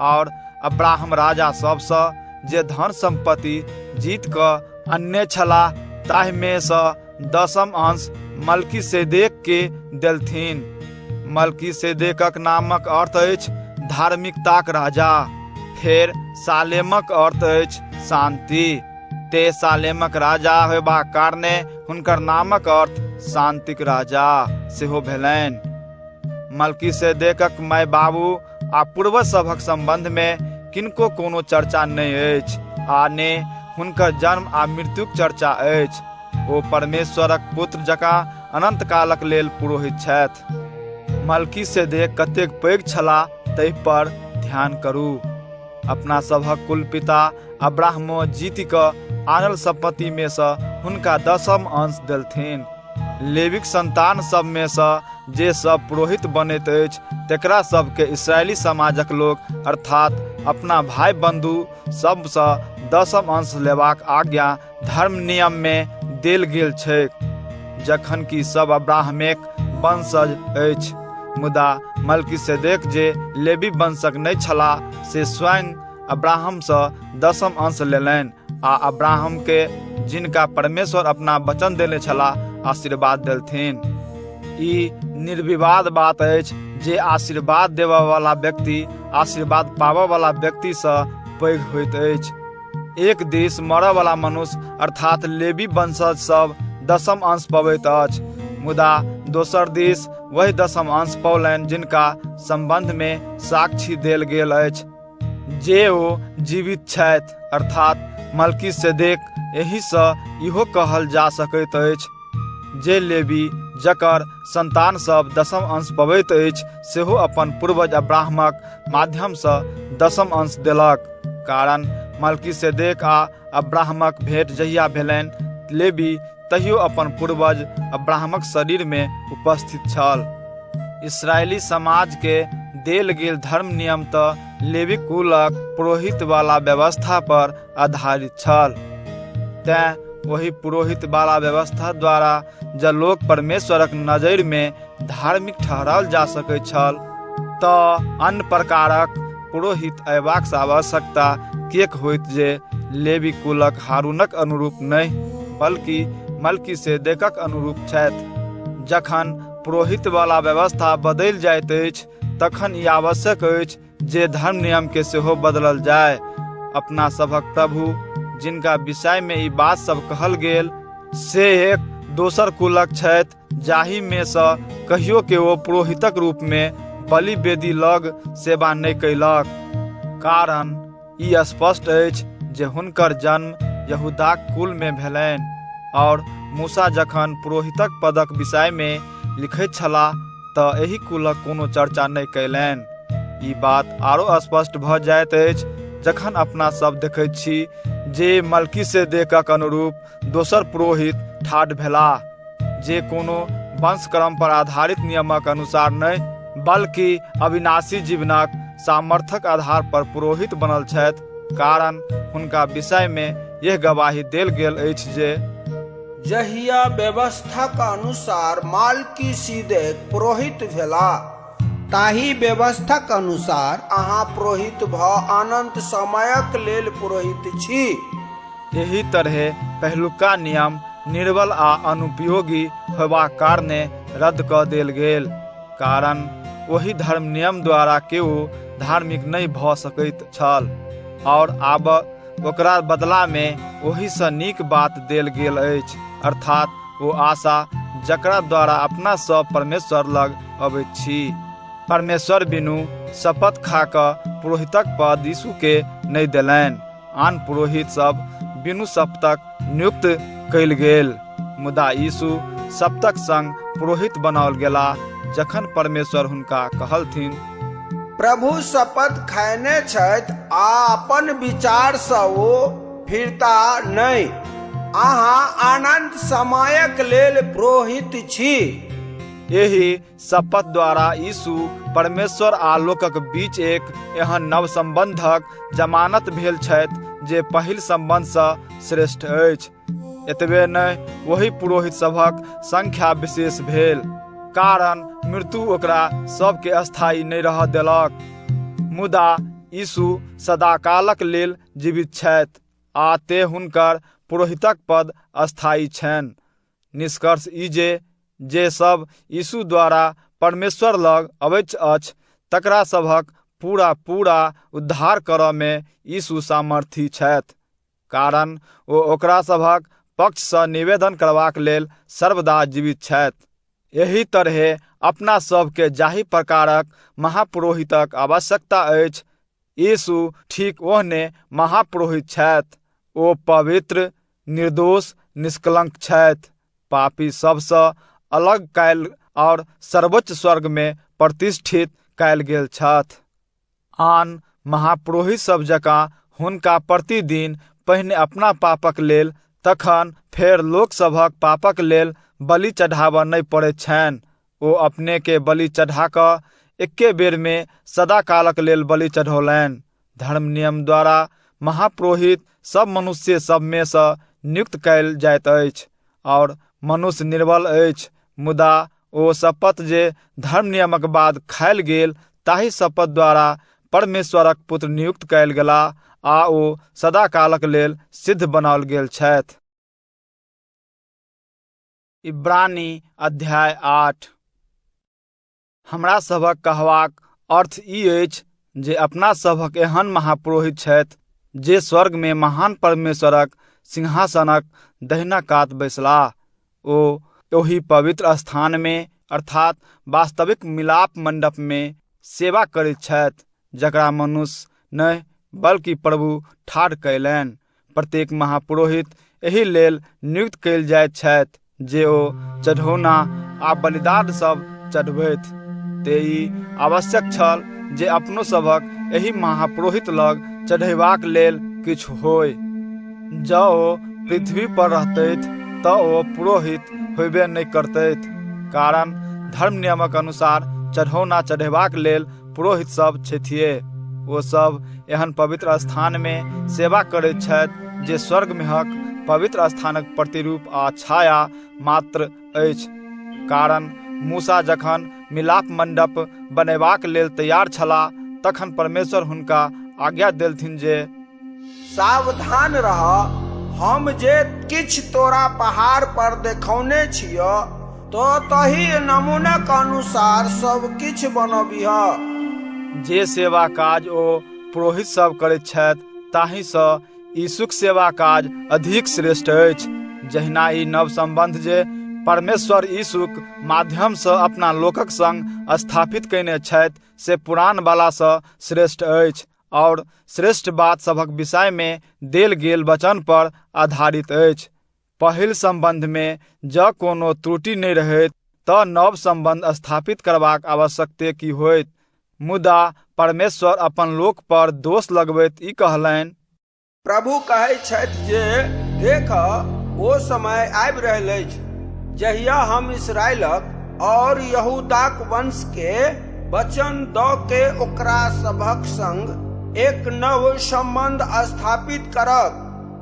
और अब्राहम राजा सबसँ जे धन संपत्ति जीत कऽ अनने छलाह, ताहि में सँ 10म अंश मल्कीसेदेक के देलथिन। मल्कीसेदेकक नामक अर्थ अछि धार्मिकताक राजा। फेर सालेमक अर्थ अछि शांति। ते सालेमक राजा होयबाक कारणे हुनकर नामक अर्थ शांतिक राजा सेहो भेलनि। मल्कीसेदेकक माय बाबू आ पूर्वज सभक संबंध में किनको कोनो चर्चा नहीं अछि, आ ने हुनकर जन्म आ मृत्युक चर्चा अछि। ओ परमेश्वरक पुत्र जकाँ अनंत कालक लेल पुरोहित छथि। मल्कीसेदेक कतेक पैघ छलाह ताहि पर ध्यान करू। अपना सभक कुलपिता अब्राहमो जीति कऽ आनल संपत्ति में सँ हुनका 10म अंश देलथिन। लेवीक संतान सब में सँ जे सब पुरोहित बनैत अछि तेकरा सबके इस्राएली समाजक लोक अर्थात अपना भाई बंधु सबसँ 10म अंश लेबाक आज्ञा धर्म नियम में देल गेल छैक, जखन कि सब अब्राहमेक वंशज अछि। मुदा मल्कीसेदेक जे लेवी वंशक नहि छलाह से स्वयं अब्राहमसँ 10म अंश लेलनि आ अब्राहम के जिनका परमेश्वर अपना वचन देने छलाह आशीर्वाद देलथिन। ई निर्विवाद बात अछि जे आशीर्वाद देबऽ वाला व्यक्ति आशीर्वाद पाबऽ वाला व्यक्ति सँ पैघ होइत अछि। एक दिस मरऽ वाला मनुष्य अर्थात लेवी वंशज सब 10म अंश पबैत अछि, मुदा दोसर दिस वही 10म अंश पौलनि जिनका संबंध में साक्षी देल गेल अछि जे ओ जीवित छथि, अर्थात मल्कीसेदेक। एहिसँ इहो कहल जा सकैत अछि जे लेवी जकर संतान सब 10म अंश पबैत अछि सेहो अपन पूर्वज अब्राहमक माध्यमसँ 10म अंश देलक, कारण मल्कीसेदेक आ अब्राहमक भेंट जहिया भेलनि लेवी तहियो अपन पूर्वज अब्राहमक शरीर में उपस्थित छल। इस्राएली समाज के देल गेल धर्म नियम तऽ लेवी कुलक पुरोहित वाला व्यवस्था पर आधारित छल। तैं वही पुरोहित वाला व्यवस्था द्वारा जब लोक परमेश्वरक नजरि में धार्मिक ठहराओल जा सकैत छल तऽ अन्य प्रकारक पुरोहित अयबाक आवश्यकता किएक होइत जे लेवी कुलक हारूनक अनुरूप नहि बल्कि मल्कीसेदेकक अनुरूप छथि। जखन पुरोहित वाला व्यवस्था बदलि जाइत अछि तखन ई आवश्यक अछि जे धर्म नियम के सेहो बदलल जाय। अपना सभक प्रभु जिनका विषय में ई बात सब कहल गेल से एक दोसर कुलक छथि जाहि में सँ कहियो के ओ पुरोहितक रूप में बलि वेदी लग सेवा नहि कयलक, कारण ई स्पष्ट अछि जे हुनकर जन्म यहूदाक कुल में भेलनि और मूसा जखन पुरोहितक पदक विषय में लिखैत छलाह तऽ एहि कुलक कोनो चर्चा नहि कयलनि। ई बात आरो स्पष्ट भऽ जाइत अछि जखन अपना सब देखैत छी जे मल्कीसेदेकक अनुरूप दोसर पुरोहित ठाढ़ भेलाह जे कोनो वंशक्रम पर आधारित नियमक अनुसार नहि बल्कि अविनाशी जीवनक सामर्थ्यक आधार पर पुरोहित बनल छथि, कारण हुनका विषय में यह गवाही देल गेल अछि जे जहिया व्यवस्थाक अनुसार मल्कीसेदेक पुरोहित भेला ताहि व्यवस्थाक अनुसार अहाँ पुरोहित भऽ अनंत समयक लेल पुरोहित छी। एही तरहे पहिलुका नियम निर्बल आ अनुपयोगी होबाक कारणे रद्द कऽ देल गेल, कारण ओही धर्म नियम द्वारा केओ धार्मिक नहि भऽ सकैत छल और आब ओकरा बदला में ओही सँ नीक बात देल गेल अछि, अर्थात ओ आशा जकरा द्वारा अपना सब परमेश्वर लग अबैत छी। परमेश्वर बिनु शपथ खा कऽ पुरोहितक पद यीशु के नहि देलनि। आन पुरोहित सब बिनु शपथक नियुक्त कयल गेल, मुदा यीशु शपथक संग पुरोहित बनाओल गेला जखन परमेश्वर हुनका कहलथिन प्रभु शपथ खयने छथि आ अपन विचार सँ ओ फिरता नहि, अहाँ अनंत समयक लेल पुरोहित छी। एही शपथ द्वारा यीशु परमेश्वर आ लोकक बीच एक एहन नव संबंधक जमानत भेल छथि जे पहिल संबंध सँ श्रेष्ठ अछि। एतबे नहि वही पुरोहित सभक संख्या विशेष भेल, कारण मृत्यु ओकरा सबके स्थायी नहि रहऽ देलक, मुदा यीशु सदाकालक लेल जीवित छथि आ ते हुनकर पुरोहितक पद स्थायी छनि। निष्कर्ष ई जे सब यीशु द्वारा परमेश्वर लग अबैत अछि तकरा सभक पूरा उद्धार करऽ में यीशु सामर्थी छथि, कारण ओ ओकरा सभक पक्ष सँ निवेदन करबाक लेल सर्वदा जीवित छथि। एही तरहे अपना सबके जाहि प्रकारक महापुरोहितक आवश्यकता अछि यीशु ठीक ओहने महापुरोहित छथि। ओ पवित्र, निर्दोष, निष्कलंक छथि, पापी सबसँ अलग कयल और सर्वोच्च स्वर्ग में प्रतिष्ठित कयल गेल छथि। आन महापुरोहित सब जकाँ हुनका प्रतिदिन पहिने अपना पापक लेल तखन फेर लोक सभक पापक लेल बलि चढ़ाबऽ नहि पड़ैत छनि। ओ अपने के बलि चढ़ा कऽ एके बेर में सदा कालक लेल बलि चढ़ौलनि। धर्म नियम द्वारा महापुरोहित सब मनुष्य सब में सँ नियुक्त कयल जाइत अछि, और मनुष्य निर्बल अछि, मुदा ओ शपथ जे धर्म नियमक बाद खायल गेल ताहि शपथ द्वारा परमेश्वरक पुत्र नियुक्त कयल गेलाह, आ ओ सदा कालक लेल सिद्ध बनाओल गेल छथि। इब्रानी अध्याय 8। हमरा सभक कहबाक अर्थ ई अछि जे अपना सभक एहन महापुरोहित छथि जे स्वर्ग में महान परमेश्वरक सिंहासनक दहिना कात बैसलाह। ओ ओही पवित्र स्थान में अर्थात वास्तविक मिलाप मंडप में सेवा करैत छथि, जकरा मनुष्य नहि बल्कि प्रभु ठाढ़ कयलनि। प्रत्येक महापुरोहित एहि लेल नियुक्त कयल जाइत छथि जे ओ चढ़ौना आ बलिदान सब चढ़बथि। ते ई आवश्यक छल जे अपनो सभक एहि महापुरोहित लग चढ़ेबाक लेल किछु होय। जँ ओ पृथ्वी पर रहतैथ तऽ ओ पुरोहित होबे नहि करतैथ, कारण धर्म नियमक अनुसार चढ़ौना चढ़ेबाक लेल पुरोहित सब छथिए। ओ सब एहन पवित्र स्थान में सेवा करैत छथि जे स्वर्ग महक पवित्र स्थानक प्रतिरूप आ छाया मात्र अछि। कारण मूसा जखन मिलाप मंडप बनेबाक लेल तैयार छलाह तखन परमेश्वर हुनका आज्ञा देलथिन जे सावधान रह, हम जे किछु तोरा पहाड़ पर देखौने छियो तो तही नमूनक अनुसार सब किछु बनबिह। जे सेवा काज ओ पुरोहित सब करैत छथि ताहि सँ यीशुक सेवा काज अधिक श्रेष्ठ अछि। जहिना ई नव संबंध जे परमेश्वर यीशुक माध्यम सँ अपना लोकक संग स्थापित कयने छथि से पुरान वाला सँ श्रेष्ठ अछि, और श्रेष्ठ बात सभक विषय में देल गेल वचन पर आधारित अछि। पहिल संबंध में जँ कोनो त्रुटि नहि रहैत तऽ नव संबंध स्थापित करबाक आवश्यकता की होइत। मुदा परमेश्वर अपन लोक पर दोष लगबैत ई कहलनि, प्रभु कहै छथि जे देख, ओ समय आबि रहल अछि जहिया हम इस्राएलक और यहूदाक वंश के वचन दऽ के ओकरा सभक संग एक नव संबंध स्थापित करब।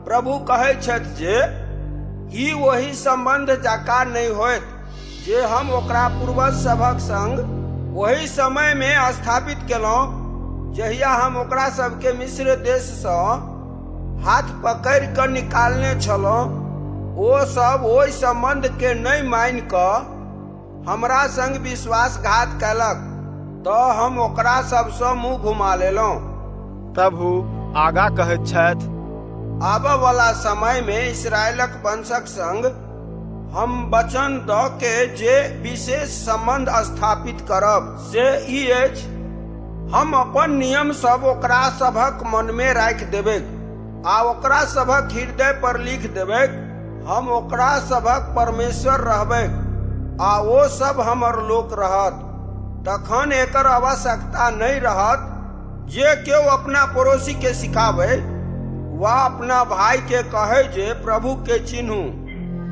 प्रभु कहै छथि जे ई वही संबंध जकाँ नहि होइत जे हम ओकरा पूर्वज सभक संग वही समय में स्थापित केलहुँ जहिया हम ओकरा सबके मिस्र देश सँ हाथ पकड़ि कऽ निकालने छलहुँ। ओ सब ओहि संबंध के नहि मानि कऽ हमरा संग विश्वासघात कयलक, तऽ हम ओकरा सबसँ मुँह घुमा लेलहुँ। प्रभु आगा कहैत छथि, आबऽ वाला समय में इस्राएलक वंशक संग हम वचन दऽ के जे विशेष संबंध स्थापित करब से ई अछि, हम अपन नियम सब ओकरा सभक मन में राखि देबै आ ओकरा सभक हृदय पर लिख देबै। हम ओकरा सभक परमेश्वर रहबै आ ओ सब हमर लोक रहत। तखन एकर आवश्यकता नहीं रहत जे केओ अपना पड़ोसी के सिखाबै वा अपना भाई के कहे जे प्रभु के चिन्हू,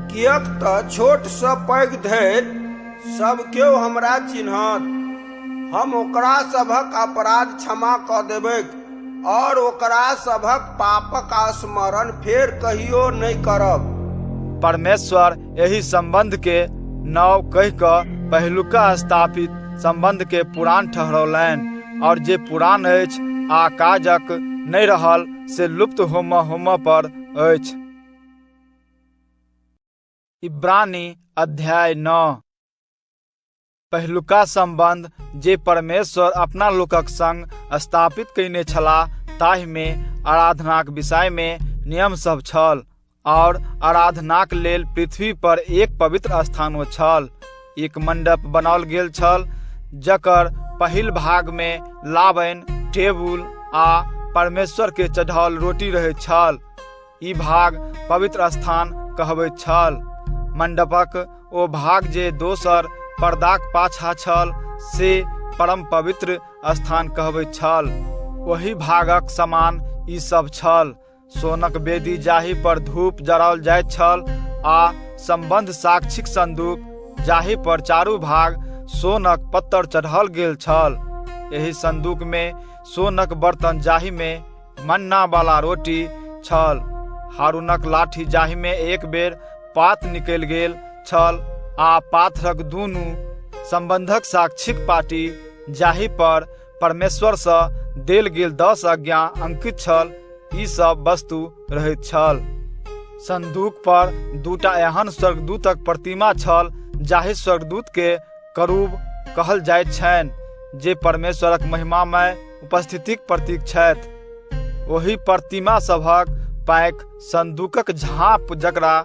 कियक तऽ छोट सँ पैघ धरि सब केओ हमरा चिन्हत। हम ओकरा सभक अपराध क्षमा कऽ देबै और ओकरा सभक पापक स्मरण फेर कहियो नहीं करब। परमेश्वर एहि संबंध के नव कहि कऽ पहिलुका स्थापित संबंध के पुरान ठहरौलनि, और जे पुरान अछि आ काजक नहि रहल से लुप्त होमऽ पर अछि। इब्रानी अध्याय 9। पहिलुका संबंध जे परमेश्वर अपना लोकक संग स्थापित कयने छलाह ताहि में आराधनाक विषय में नियम सब छल, और आराधनाक लेल पृथ्वी पर एक पवित्र स्थान छल। एक मंडप बनाओल गेल छल जकर पहिल भाग में लाबन, टेबुल आ परमेश्वर के चढ़ाओल रोटी रहैत छल। ई भाग पवित्र स्थान कहबैत छल। मंडपक ओ भाग जे दोसर पर्दाक पाछा छल से परम पवित्र स्थान कहबैत छल। ओही भागक समान ई सब छल। सोनक वेदी जाहि पर धूप जराओल जाइत छल आ संबंध साक्षीक संदूक जाहि पर चारू भाग सोनक पत्तर चढ़ल गेल छल। एहि संदूक में सोनक बर्तन जाहि में मन्ना वाला रोटी छल, हारूनक लाठी जाहि में एक बेर पात निकलि गेल छल, आ पाथरक दुनू संबंधक साक्षीक पाटी जाहि पर परमेश्वर सँ देल गेल 10 आज्ञा अंकित छल, ई सब वस्तु रहैत छल। संदूक पर 2टा एहन स्वर्गदूतक प्रतिमा छल जाहि स्वर्गदूत के करूब कहल जाइत छनि, जे परमेश्वरक महिमामय उपस्थितिक प्रतीक छथि। ओहि प्रतिमा सभक पैक संदूकक झाँप जकरा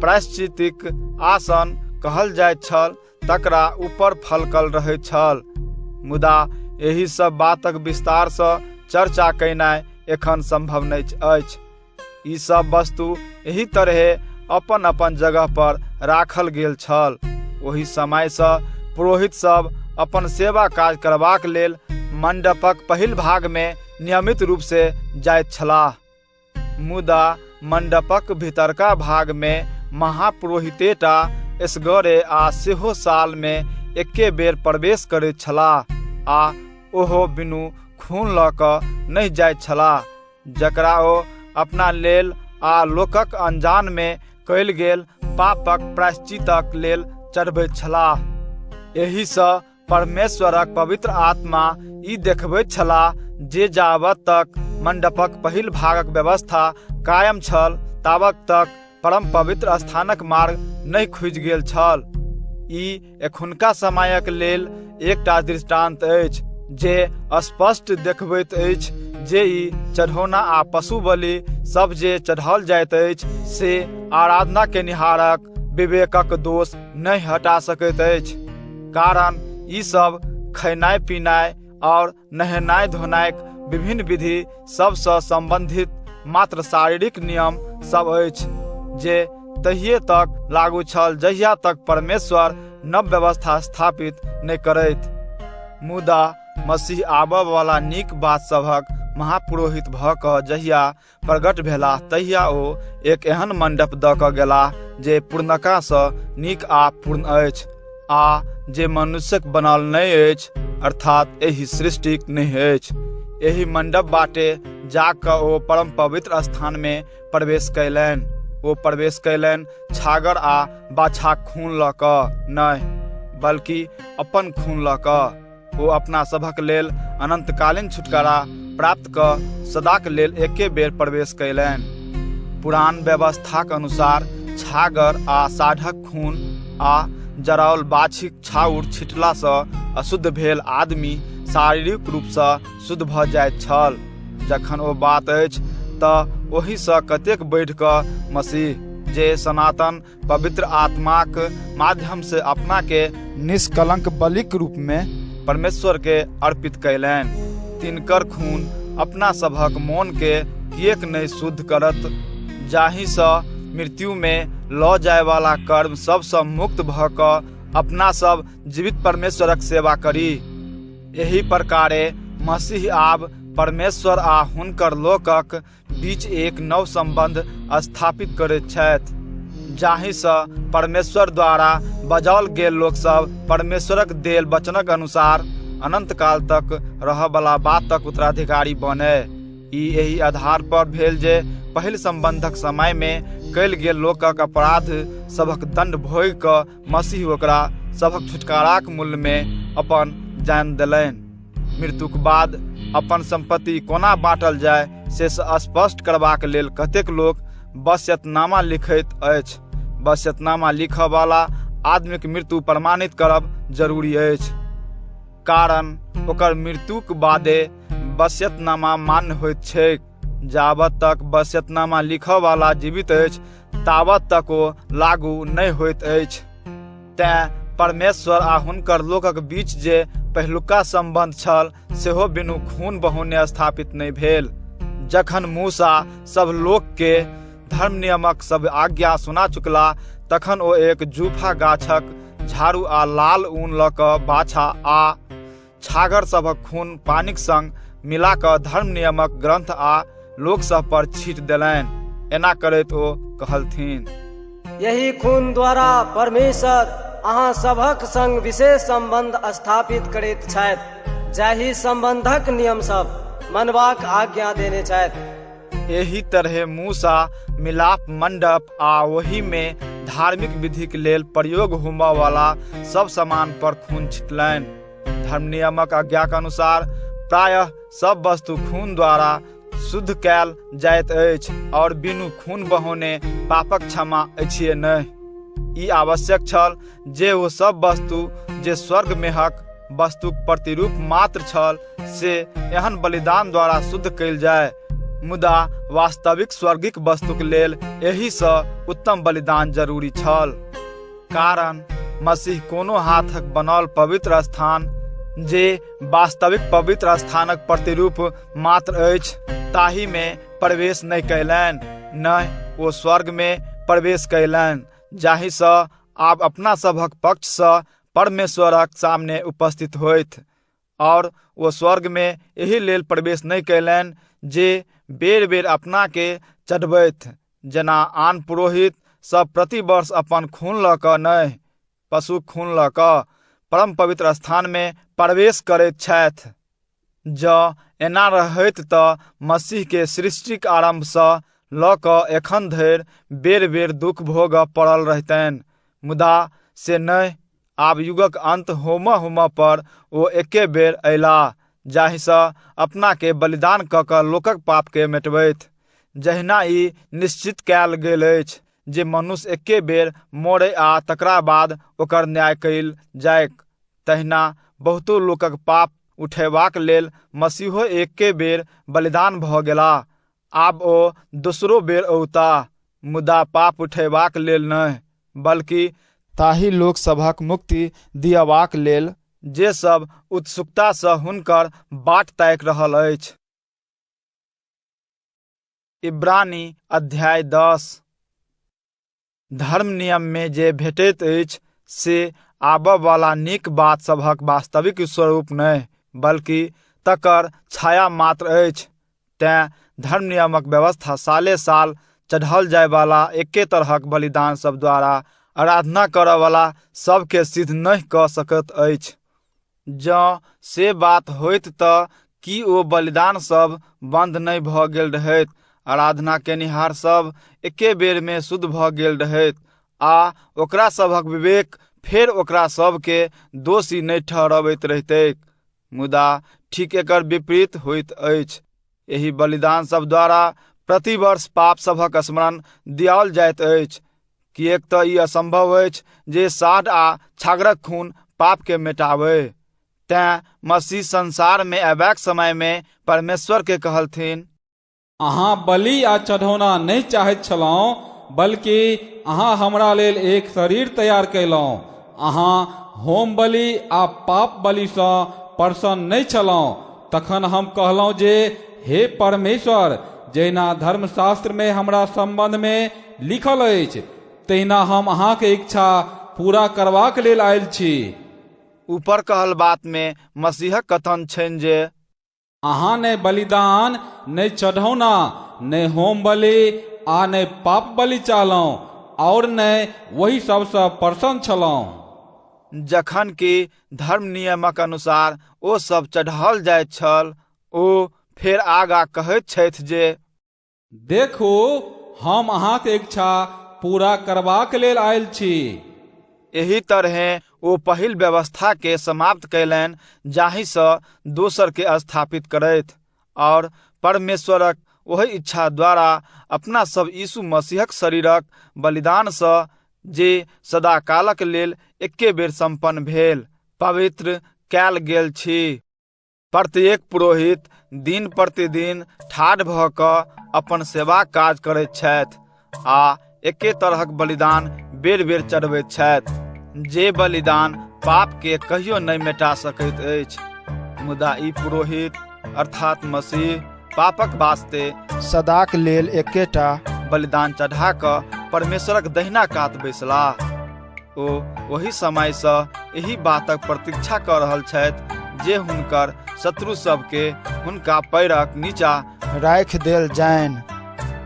प्रायश्चितिक आसन कहल जाइत छल तकरा ऊपर फलकल रहैत छल। मुदा एहि सब बातक विस्तार सँ चर्चा कयनाइ एखन संभव नहि अछि। ई सब वस्तु एहि तरहे अपन अपन जगह पर राखल गेल छल। ओहि समय सँ पुरोहित सब अपन सेवा काज करबाक लेल मंडपक पहिल भाग में नियमित रूप से जाइत छलाह। मुदा मंडपक भीतरका भाग में महापुरोहितेटा एसगरे आ सेहो साल में एके बेर प्रवेश करैत छलाह, आ ओहो बिनु खून लऽ कऽ नहि जाइत छलाह, जकरा ओ अपना लेल आ लोकक अनजान में कयल गेल पापक प्रायश्चितक लेल चढ़बैत छलाह। एहि सँ परमेश्वरक पवित्र आत्मा ई देखबैत छलाह जे जाबत तक मंडपक पहिल भागक व्यवस्था कायम छल ताबत तक परम पवित्र स्थानक मार्ग नहि खुजि गेल छल। ई एखुनका समयक लेल एकटा दृष्टांत अछि जे स्पष्ट देखबैत अछि जे ई चढ़ौना आ पशु बलि सब जे चढ़ाओल जाइत अछि से आराधना के निहारक विवेकक दोष नहि हटा सकैत अछि, कारण ई सब खयनाइ पीनाइ और नहेनाइ धोनाइ विभिन्न विधि सबसँ संबंधित मात्र शारीरिक नियम सब अछि, जे तहिए तक लागू छल जहिया तक परमेश्वर नव व्यवस्था स्थापित नहि करैत। मुदा मसीह आबऽ वाला नीक बात सभक महापुरोहित भऽ कऽ जहिया प्रगट भेलाह तहिया ओ एक एहन मंडप दऽ कऽ गेलाह जे पूर्णका सँ नीक आ पूर्ण अछि, आ जे मनुष्यक बनल नहि अछि, अर्थात एहि सृष्टिक नहि अछि। एहि मंडप बाटे जा कऽ ओ परम पवित्र स्थान में प्रवेश कयलनि। ओ प्रवेश कयलनि छागर आ बाछाक खून लऽ कऽ नहि, बल्कि अपन खून लऽ कऽ। ओ अपना सभक लेल अनंतकालीन छुटकारा प्राप्त कऽ सदाक लेल एके बेर प्रवेश कयलनि। पुरान व्यवस्थाक अनुसार छागर आ साढ़क खून आ जराओल बाछीक छाउर छिटला सँ अशुद्ध भेल आदमी शारीरिक रूप सँ शुद्ध भऽ जाइत छल। जखन ओ बात अछि तऽ ओहि सँ कतेक बढ़ि कऽ मसीह जे सनातन पवित्र आत्माक माध्यम से अपना के निष्कलंक बलिक रूप में परमेश्वर के अर्पित कयलनि, तिनकर खून अपना सभक मोन के किएक नहि शुद्ध करत, जाहि सँ मृत्यु में लऽ जाय वाला कर्म सबसँ मुक्त भऽ कऽ अपना सब जीवित परमेश्वरक सेवा करी। एहि प्रकारे मसीह आब परमेश्वर आ हुनकर लोकक बीच एक नव संबंध स्थापित करैत छथि, जाहि सँ परमेश्वर द्वारा बजाओल गेल लोक सब परमेश्वरक देल वचनक अनुसार अनंत काल तक रहऽ वाला बातक उत्तराधिकारी बने। ई एहि आधार पर भेल जे पहिल संबंधक समय में कयल गेल लोकक अपराध सभक दंड भोगि कऽ मसीह ओकरा सभक छुटकाराक मूल्य में अपन जान देलनि। मृत्युक बाद अपन संपत्ति कोना बाँटल जाय से स्पष्ट करबाक लेल कतेक लोक वसीयतनामा लिखैत अछि। वसीयतनामा लिखऽ वाला आदमीक मृत्यु प्रमाणित करब जरूरी अछि, कारण ओकर मृत्युक बादे वसीयतनामा मान्य होइत छैक। जाबत तक वसीयतनामा लिखऽ वाला जीवित अछि ताबत तक ओ लागू नहि होइत अछि। तें परमेश्वर आ हुनकर लोकक बीच जे पहिलुका संबंध छल सेहो बिनु खून बहौने स्थापित नहि भेल। जखन मूसा सब लोक के धर्म नियमक सब आज्ञा सुना चुकला तखन ओ एक जूफा गाछक झाड़ू आ लाल ऊन लऽ कऽ बाछा आ छागर सभक खून पानिक संग मिला कऽ धर्म नियमक ग्रंथ आ लोक सब पर छीट देलनि। एना करैत ओ कहलथिन, यही खून द्वारा परमेश्वर अहाँ सभक संग विशेष संबंध स्थापित करैत छथि, जाहि संबंधक नियम सब मनबाक आज्ञा देने छथि। एही तरह मूसा मिलाप मंडप आ ओही में धार्मिक विधि के लेल प्रयोग होमय वाला सब सामान पर खून छिटलनि। धर्म नियमक आज्ञा के अनुसार प्रायः सब वस्तु खून द्वारा शुद्ध कैल जाइत अछि और बिनु खून बहौने पापक क्षमा अछि नहि। ई आवश्यक छल जे ओ सब वस्तु जे स्वर्ग मेहक वस्तुक प्रतिरूप मात्र छल से एहन बलिदान द्वारा शुद्ध कयल जाय, मुदा वास्तविक स्वर्गिक वस्तुक लेल एही सँ उत्तम बलिदान जरूरी छल। कारण मसीह कोनो हाथक बनल पवित्र स्थान जे वास्तविक पवित्र स्थानक प्रतिरूप मात्र अछि ताहि में प्रवेश नहि कयलनि, नहि ओ स्वर्ग में प्रवेश कयलनि, जाहि सँ आब अपना सभक पक्ष सँ परमेश्वरक सामने उपस्थित होइत। और ओ स्वर्ग में एही लेल प्रवेश नहि कयलनि जे बेर बेर अपना के चढ़बैत, जेना आन पुरोहित सब प्रति वर्ष अपन खून लऽ कऽ नहि पशुक खून लऽ कऽ परम पवित्र स्थान में प्रवेश करैत छथि। जँ एना रहैत तऽ मसीह के सृष्टिक आरंभ सँ लऽ कऽ एखन धरि बेर बेर दुख भोगऽ पड़ल रहितनि, मुदा से नहि, आब युगक अंत होमऽ पर ओ एके बेर अयलाह, जाहि सँ अपना के बलिदान कऽ कऽ लोकक पाप के मिटबैत। जहिना ई निश्चित कयल गेल अछि जे मनुष्य एके बेर मरै आ तकरा बाद ओकर न्याय कयल जायक, तहिना बहुतो लोकक पाप उठेबाक लेल मसीहो एके बेर बलिदान भऽ गेलाह। आब ओ दोसरो बेर औताह, मुदा पाप उठेबाक लेल नहि, बल्कि ताहि लोक सभक मुक्ति दियबाक लेल जे सब उत्सुकता सँ हुनकर बाट ताकि रहल अछि। इब्रानी अध्याय 10। धर्म नियम में जे भेटैत अछि से आबऽ वाला नीक बात सभक वास्तविक स्वरूप नहि, बल्कि तकर छाया मात्र अछि। तें धर्म नियमक व्यवस्था साले साल चढ़ाओल जाय वाला एके तरहक बलिदान सब द्वारा आराधना करऽ वाला सबके सिद्ध नहि कऽ सकैत अछि। जँ से बात होइत तऽ की ओ बलिदान सब बंद नहि भऽ गेल रहैत, आराधना केनिहार सब एके बेर में शुद्ध भऽ गेल रहैत, आ ओकरा सभक विवेक फेर ओकरा सबके दोषी नहि ठहरबैत रहितैक। मुदा ठीक एकर विपरीत होइत अछि। एही बलिदान सब द्वारा प्रतिवर्ष पाप सभक स्मरण दियाओल जाइत अछि, किएक तऽ ई असंभव अछि जे साँढ़ आ छागरक खून पाप के मिटाबै। तें मसीह संसार में अयबाक समय में परमेश्वर के कहलथिन, अहाँ बलि आ चढ़ौना नहि चाहैत छलहुँ, बल्कि अहाँ हमरा लेल एक शरीर तैयार कयलहुँ। अहाँ होम बलि आ पाप बलि सँ प्रसन्न नहि छलहुँ। तखन हम कहलहुँ जे हे परमेश्वर, जहिना धर्मशास्त्र में हमरा संबंध में लिखल अछि, तहिना हम अहाँके इच्छा पूरा करबाक लेल आयल छी। ऊपर कहल बात में मसीहक कथन छनि जे अहाँ ने बलिदान, ने चढ़ौना, ने होम बलि आ ने पाप बलि चाहलहुँ, और ने वही सबसँ प्रसन्न छलहुँ। जखन कि धर्म नियमक अनुसार ओ सब चढ़ाओल जाइत छल, ओ फेर आगाँ कहैत छथि जे देखू, हम अहाँके इच्छा पूरा करबाक लेल आयल छी। एही तरहे ओ पहिल व्यवस्था के समाप्त कयलनि, जाहि सँ दोसर के स्थापित करैत, और परमेश्वरक ओहि इच्छा द्वारा अपना सब यीशु मसीहक शरीरक बलिदान सँ जे सदा कालक लेल एके बेर संपन्न भेल, पवित्र कयल गेल छी। प्रत्येक पुरोहित दिन प्रतिदिन ठाढ़ भऽ कऽ अपन सेवा काज करैत छथि आ एके तरहक बलिदान बेर बेर चढ़बैत छथि, जे बलिदान पाप के कहियो नहि मिटा सकैत अछि। मुदा ई पुरोहित अर्थात मसीह पापक वास्ते सदाक लेल एकेटा बलिदान चढ़ा कऽ परमेश्वरक दहिना कात बैसलाह। ओ ओहि समय सँ एही बातक प्रतीक्षा कऽ रहल छथि जे हुनकर शत्रु सबके हुनका पैरक नीचा राखि देल जानि,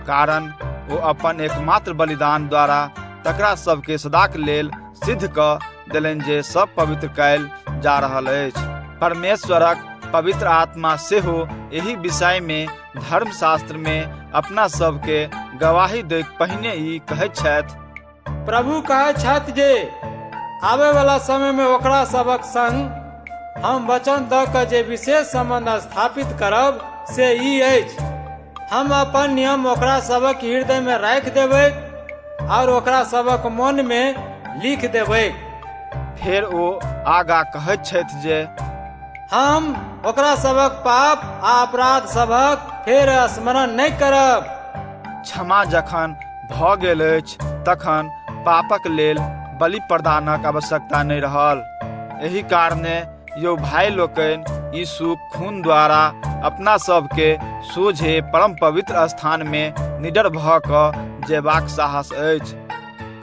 कारण ओ अपन एकमात्र बलिदान द्वारा तकरा सबके सदाक लेल सिद्ध कऽ देलनि जे सब पवित्र कयल जा रहल अछि। परमेश्वरक पवित्र आत्मा सेहो एहि विषय में धर्मशास्त्र में अपना सबके गवाही दैत पहिने ई कहैत छथि, प्रभु कहैत छथि जे आबे वाला समय में ओकरा सबक संग हम वचन दऽ कऽ जे विशेष संबंध स्थापित करब से ई अछि, हम अपन नियम ओकरा सबक हृदय में राखि देबै और ओकरा सबक मन में लिख देबै। फेर ओ आगा कहैत छथि जे हम ओकरा सबक पाप आ अपराध सबक फेर स्मरण नहि करब। क्षमा जखन भऽ गेल अछि तखन पापक लेल बलि प्रदानक आवश्यकता नहि रहल। एहि कारणे यौ भाई लोकनि, यीशु खून द्वारा अपना सबके सोझे परम पवित्र स्थान में निडर भऽ कऽ जेबाक साहस अछि,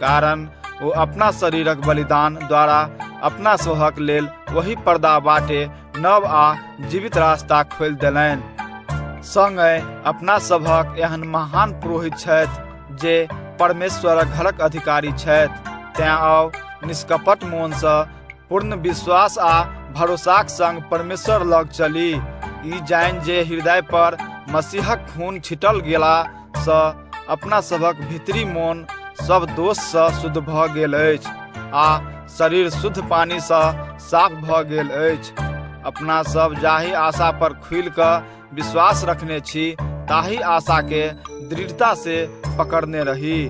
कारण ओ अपना शरीरक बलिदान द्वारा अपना सभक लेल वही पर्दा बाटे नव आ जीवित रास्ता खोलि देलनि। संगे अपना सभक एहन महान पुरोहित छथि जे परमेश्वरक घरक अधिकारी छथि। तें आउ निष्कपट मोन सँ पूर्ण विश्वास आ भरोसाक संग परमेश्वर लग चली, ई जानि जे हृदय पर मसीहक खून छिटल गेला सँ अपना सभक भीतरी मोन सब दोष सँ शुद्ध भऽ गेल अछि आ शरीर शुद्ध पानी सँ साफ भऽ गेल अछि। अपना सब जाहि आशा पर खुलि कऽ विश्वास रखने छी ताहि आशा के दृढ़ता से पकड़ने रही,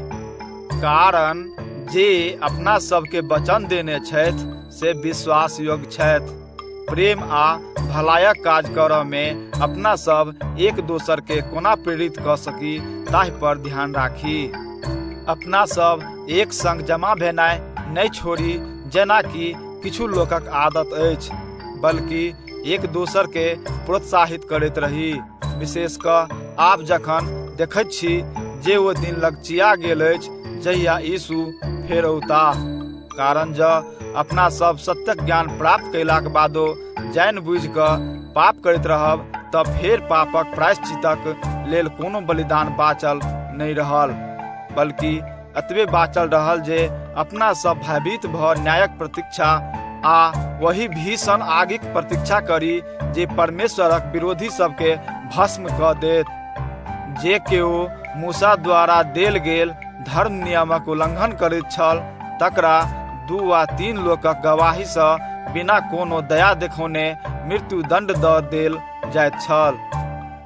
कारण जे अपना सबके वचन देने छथि से विश्वास योग्य छथि। प्रेम आ भलायक काज करऽ में अपना सब एक दोसर के कोना प्रेरित कऽ सकी ताहि पर ध्यान राखी। अपना सब एक संग जमा भेनाइ नहि छोड़ी जेना कि किछु लोकक आदत अछि, बल्कि एक दोसर के प्रोत्साहित करैत रही, विशेष कऽ आब जखन देखैत छी जे ओ दिन लगचिया गेल अछि जहिया यीशु फेर औताह। कारण जँ अपना सब सत्यक ज्ञान प्राप्त कयलाक बादो जानि बुझि कऽ पाप करैत रहब तऽ फेर पापक प्रायश्चितक लेल कोनो बलिदान बाँचल नहि रहल, बल्कि एतबे बाँचल रहल जे अपना सब भयभीत भऽ न्यायक प्रतीक्षा आ वही भीषण आगिक प्रतीक्षा करी जे परमेश्वरक विरोधी सबके भस्म कऽ देत। जे केओ मूसा द्वारा देल गेल धर्म नियमक उल्लंघन करैत छल तकरा 2 वा 3 लोकक गवाही सँ बिना कोनो दया देखौने मृत्यु दंड दऽ देल जाइत छल।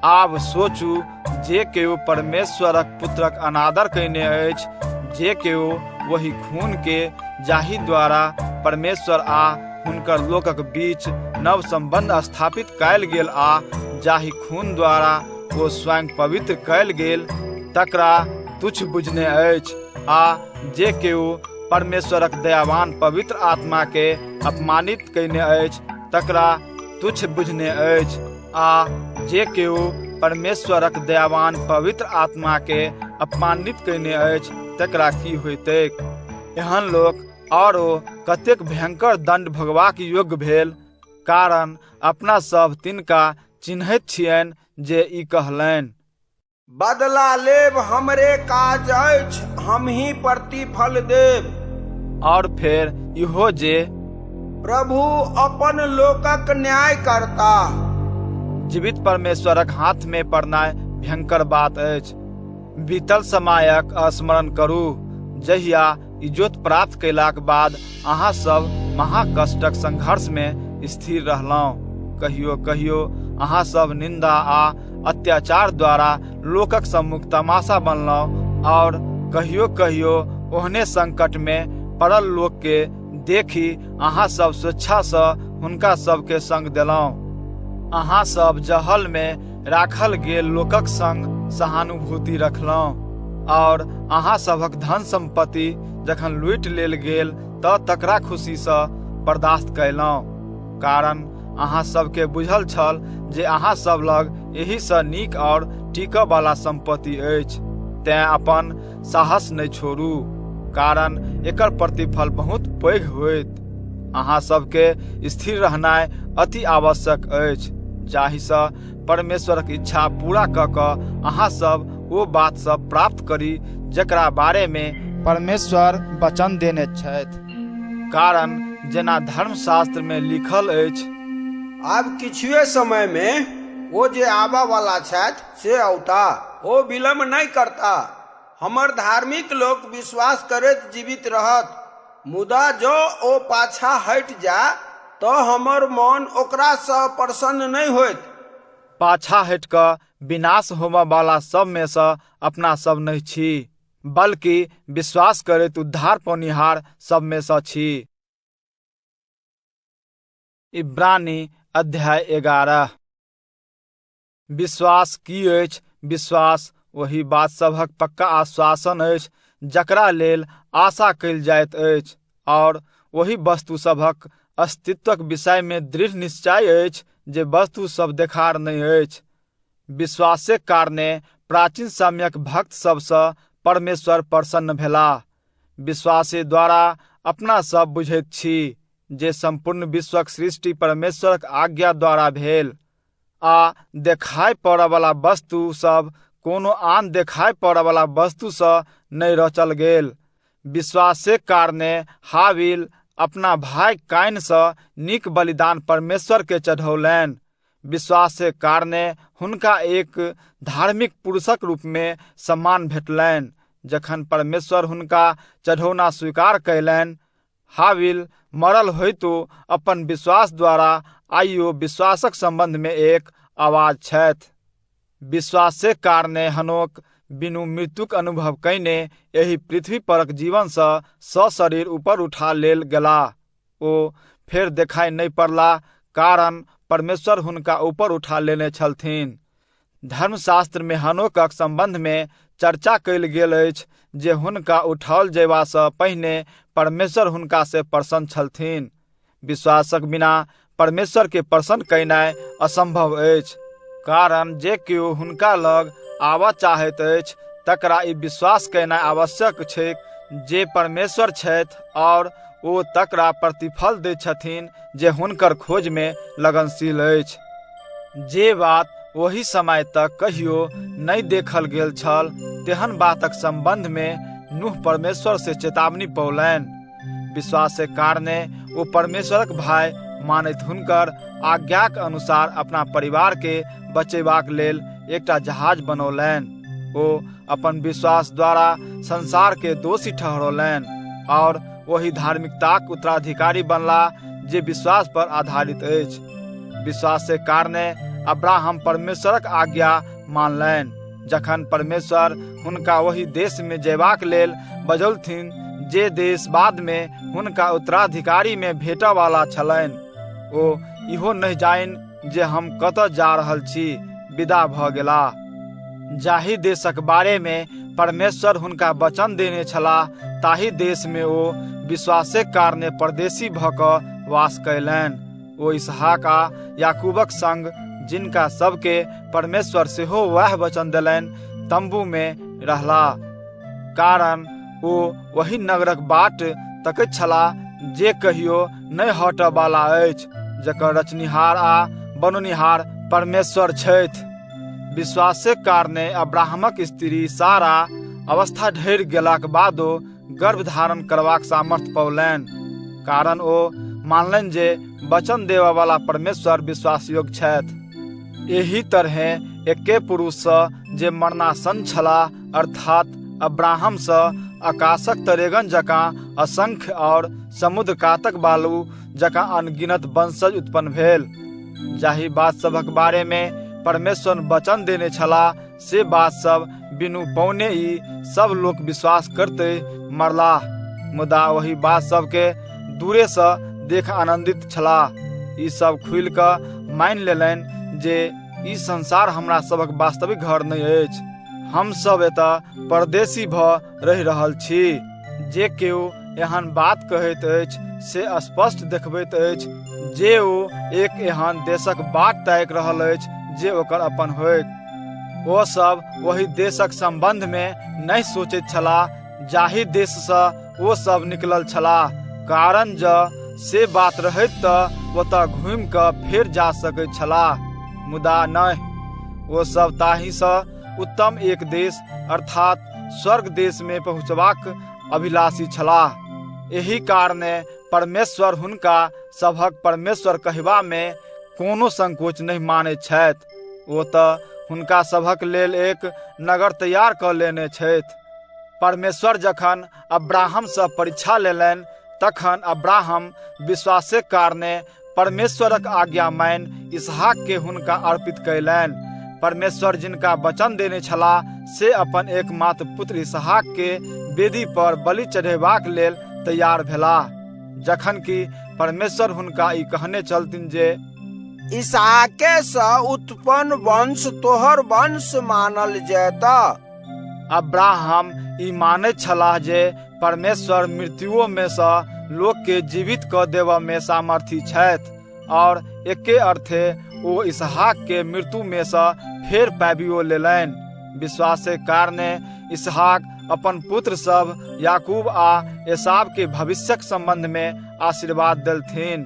आब सोचू, जे केओ परमेश्वरक पुत्रक अनादर कयने अछि, जे केओ वही खून के जाहि द्वारा परमेश्वर आ हुनकर लोकक बीच नव संबंध स्थापित कयल गेल आ जाहि खून द्वारा ओ स्वयं पवित्र कयल गेल तकरा तुच्छ बुझने अछि, आ जे केओ परमेश्वरक दयावान पवित्र आत्मा के अपमानित कयने अछि तकरा तुच्छ बुझने अछि, आ जे केओ परमेश्वरक दयावान पवित्र आत्मा के अपमानित कयने अछि तकरा की होइतैक। एहन लोक औरो कतेक भयंकर दंड भोगबाक योग्य भेल, कारण अपना सब तिनका चिन्हैत छियनि जे ई कहलनि, बदला लेब हमरे काज अछि, हम ही प्रतिफल देब। और फेर इहो जे प्रभु अपन लोकक न्याय करता। जीवित परमेश्वरक हाथ में पड़नाइ भयंकर बात अछि। बीतल समयक स्मरण करू जहिया इज्जत प्राप्त कयलाक बाद अहाँ सब महाकष्टक संघर्ष में स्थिर रहलहुँ। कहियो कहियो अहाँ सब निंदा आ अत्याचार द्वारा लोकक सम्मुख तमाशा बनलहुँ, और कहियो कहियो ओहने संकट में पड़ल लोक के देखी अहाँ सब स्वेच्छा सँ हुनका सबके संग देलहुँ। अहाँ सब जहल में राखल गेल लोकक संग सहानुभूति रखलहुँ, और अहाँ सबक धन संपत्ति जखन लूटि लेल गेल तऽ तकरा खुशी सँ बर्दाश्त कयलहुँ, कारण अहाँ सबके बुझल छल जे अहाँ सब लग एही सँ नीक और टिकऽ वाला संपत्ति अछि। तें अपन साहस नहि छोड़ू, कारण एकर प्रतिफल बहुत पैघ होयत। अहाँ सबके स्थिर रहनाइ अति आवश्यक अछि, जाहि सँ परमेश्वरक इच्छा पूरा कऽ कऽ अहाँ सब ओ बात सब प्राप्त करी जकरा बारे में परमेश्वर वचन देने छथि। कारण जेना धर्मशास्त्र में लिखल अछि, आब किछुए समय में वो जे आबा वाला छथि से औता, ओ विलम्ब नहीं करता। हमर धार्मिक लोक विश्वास करैत जीवित रहत, मुदा जो ओ पाछा हट जा तो हमर मन ओकरा सँ प्रसन्न नहीं होइत। पाछा हट कऽ विनाश होमय वाला सब में से अपना सब नहीं छी, बल्कि विश्वास करैत उद्धार पौनिहार सब में से छी। इब्रानी अध्याय 11। विश्वास की अछि? विश्वास वही बात सभक पक्का आश्वासन अछि जकरा लेल आशा कयल जाइत अछि, और वही वस्तु सभक अस्तित्वक विषय में दृढ़ निश्चय अछि जे वस्तु सब देखार नहीं अछि। विश्वासक कारणे प्राचीन समयक भक्त सबसँ परमेश्वर प्रसन्न भेलाह। विश्वासे द्वारा अपना सब बुझैत छी जे संपूर्ण विश्वक सृष्टि परमेश्वरक आज्ञा द्वारा भेल, आ देखाय पड़य वाला वस्तु सब कोनो आन देखाय पड़य वाला वस्तु सँ नहीं रचल गेल। विश्वासक कारणे हाबिल अपना भाई काइन सँ नीक बलिदान परमेश्वर के चढ़ौलनि। विश्वासक कारणे हुनका एक धार्मिक पुरुषक रूप में सम्मान भेटलनि। जखन परमेश्वर हुनका चढ़ौना स्वीकार कयलनि, हाबिल मरल होइतो अपन विश्वास द्वारा आइयो विश्वासक संबंध में एक आवाज छथि। विश्वासक कारणे हनोक बिनु मृत्युक अनुभव कयने एहि पृथ्वी परक जीवन सँ सशरीर ऊपर उठा लेल गेलाह। ओ फेर देखाई नहीं पड़ला, कारण परमेश्वर हुनका ऊपर उठा लेने छलथिन। धर्मशास्त्र में हनोकक संबंध में चर्चा कयल गेल अछि जे हुनका उठाओल जयबा सँ पहिने परमेश्वर हुनका से प्रसन्न छलथिन। विश्वासक बिना परमेश्वर के प्रसन्न कयनाइ असंभव अछि, कारण जे केओ हुनका लग आबऽ चाहैत अछि तकरा ई विश्वास कयनाइ आवश्यक छैक जे परमेश्वर छथि, और ओ तकरा प्रतिफल दैत छथिन जे हुनकर खोज में लगनशील अछि। जे बात ओही समय तक कहियो नहीं देखल गेल छल, तेहन बातक संबंध में नूह परमेश्वर से चेतावनी पौलनि। विश्वासक कारणे ओ परमेश्वरक भाई मानैत हुनकर आज्ञाक अनुसार अपना परिवार के बचेबाक लेल एकटा जहाज बनौलनि। ओ अपन विश्वास द्वारा संसार के दोषी ठहरौलनि, और वही धार्मिकताक उत्तराधिकारी बनला जे विश्वास पर आधारित अछि। विश्वासक कारणे अब्राहम परमेश्वरक आज्ञा मानलनि, जखन परमेश्वर हुनका वही देश में जयबाक लेल बजौलथिन जे देश बाद में हुनका उत्तराधिकारी में भेटऽ वाला छलनि। ओ इहो नहीं जानि जे हम कतऽ जा रहल छी, विदा भऽ गेलाह। जाहि देशक बारे में परमेश्वर हुनका वचन देने छलाह, ताहि देश में ओ विश्वासक कारणे परदेशी भऽ कऽ वास कयलनि। ओ इसहाक आ याकूबक संग, जिनका सबके परमेश्वर सेहो वह वचन देलनि, तंबू में रहला। कारण ओ वही नगरक बाट तकैत छलाह जे कहियो नहीं हटऽ वाला अछि, जकर रचनिहार आ बनौनिहार परमेश्वर छथि। विश्वासक कारणे अब्राहमक स्त्री सारा अवस्था ढरि गेलाक बादो गर्भ धारण करबाक सामर्थ्य पौलनि, कारण ओ मानलनि जे वचन देबऽ वाला परमेश्वर विश्वास योग्य छथि। एही तरह एके पुरुष सँ जे मरणासन छलाह, अर्थात अब्राहम सँ आकाशक तरेगन जकाँ असंख्य और समुद्र कातक बालू जकाँ अनगिनत वंशज उत्पन्न भेल। जाहि बात सभक बारे में परमेश्वर वचन देने छलाह, से बात सब बिनु पौने ई सब लोग विश्वास करते मरलाह, मुदा वही बात सबके दूरे से देख आनंदित छलाह। ई सब खुल कऽ मान लेलनि जे ई संसार हमरा सबक वास्तविक घर नहीं अछि, हम सब एतऽ परदेशी भऽ रहि रहल छी। जे केओ एहन बात कहैत अछि से स्पष्ट देखबैत अछि जे ओ एक एहन देशक बाट ताकि रहल अछि जे ओकर अपन होइत। ओ सब वही देशक संबंध में नहीं सोचैत छलाह जाहि देश सँ ओ सब निकलल छलाह, कारण जँ से बात रहैत तऽ ओतऽ घुमि कऽ फेर जा सकैत छलाह, मुदा नहीं। ओ सब ताहि सँ उत्तम एक देश अर्थात स्वर्ग देश में पहुँचबाक अभिलाषी छलाह। एही कारणे परमेश्वर हुनका सभक परमेश्वर कहबा में कोनो संकोच नहीं मानै छथि। ओ तऽ हुनका सभक लेल एक नगर तैयार कऽ लेने छथि। परमेश्वर जखन अब्राहमसँ परीक्षा लेलनि तखन अब्राहम विश्वासक कारणे परमेश्वरक आज्ञा मानि इसहाक के हुनका अर्पित कयलनि। परमेश्वर जिनका वचन देने छलाह से अपन एकमात्र पुत्र इसहाक के वेदी पर बलि चढ़ेबाक लेल तैयार भेलाह। जखन कि परमेश्वर हुनका ई कहने छलथिन जे इसहाके सँ उत्पन्न वंश तोहर वंश मानल जेता। अब्राहम ई मानैत छलाह जे परमेश्वर मृत्युओं में सँ लोक के जीवित कऽ देबऽ में सामर्थी छथि और एके अर्थे ओ इसहाक के मृत्यु में सँ फेर पाबियो लेलनि। विश्वासक कारणे इसहाक अपन पुत्र सब याकूब आ एसाव के भविष्यक संबंध में आशीर्वाद देलथिन।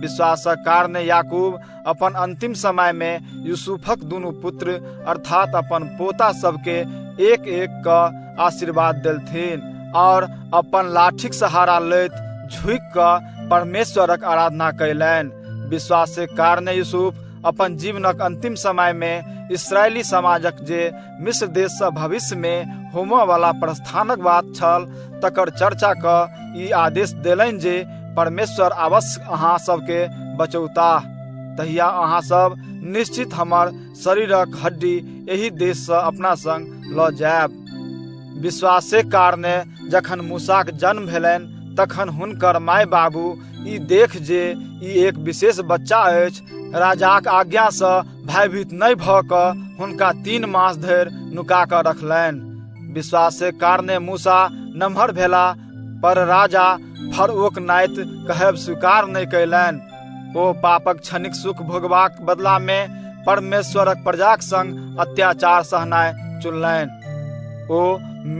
विश्वासक कारणे याकूब अपन अंतिम समय में यूसुफक दुनू पुत्र अर्थात अपन पोता सबके एक एक का आशीर्वाद देलथिन और अपन लाठीक सहारा लैत झुकि कऽ परमेश्वरक आराधना कयलनि। विश्वासक कारणे यूसुफ अपन जीवनक अंतिम समय में इस्राएली समाजक जे मिस्र देश सँ भविष्य में होमय वाला प्रस्थानक बात छल तकर चर्चा कऽ ई आदेश देलनि जे परमेश्वर अवश्य अहाँ सबके बचौताह। तहिया अहाँ सब निश्चित हमर शरीरक हड्डी एही देश सँ अपना संग लऽ जायब। विश्वासक कारणे जखन मूसाक जन्म भेलनि तखन हुनकर माय बाबू ई देख जे ई एक विशेष बच्चा अछि राजाक आज्ञा सँ भयभीत नहि भऽ कऽ हुनका 3 मास धरि नुका कऽ रखलनि। विश्वासक कारणे मूसा नमहर भेला पर राजा फरोक नाइत कहब स्वीकार नहि कयलनि। ओ पापक क्षणिक सुख भोगबाक बदला में परमेश्वरक प्रजाक संग अत्याचार सहनाय चुनलनि। ओ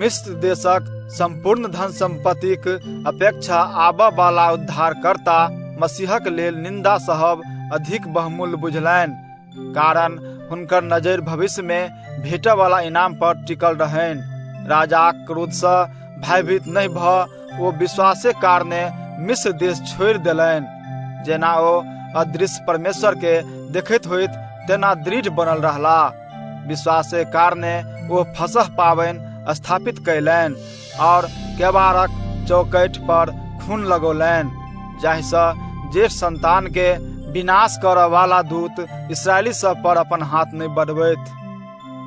मिस्र देशक संपूर्ण धन संपत्तिक अपेक्षा आबऽ वाला उद्धारकर्ता मसीहक लेल निंदा सहब अधिक बहुमूल्य बुझलनि, कारण हुनकर नजर भविष्य में भेटऽ वाला इनाम पर टिकल रहनि। राजाक क्रोध सँ भयभीत नहि भऽ ओ विश्वासक कारणे मिस्र देश छोड़ि देलनि। जेना ओ अदृश्य परमेश्वर के देखैत होइत तेना दृढ़ बनल रहलाह। विश्वासक कारणे ओ फसह पाबनि स्थापित कयलनि और केबारक चौकैठ पर खून लगौलनि, जाहिसँ जेठ संतान के विनाश करऽ वाला दूत इस्राएली सब पर अपन हाथ नहीं बढ़बैत।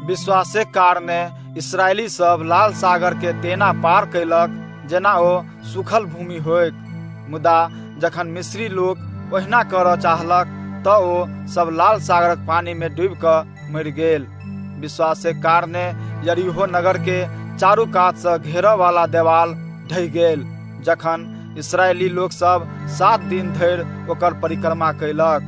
विश्वासक कारणे इस्राएली सब लाल सागर के तेना पार कयलक जेना ओ सूखल भूमि होय। मुदा जखन मिस्री लोक ओहिना करऽ चाहलक तऽ ओ सब लाल सागरक पानी में डूबि कऽ मरि गेल। विश्वासक कारणे यरीहो नगर के चारू कात सँ घेरऽ वाला देवाल ढहि गेल जखन इस्राएली लोक सब 7 दिन धरि ओकर परिक्रमा कयलक।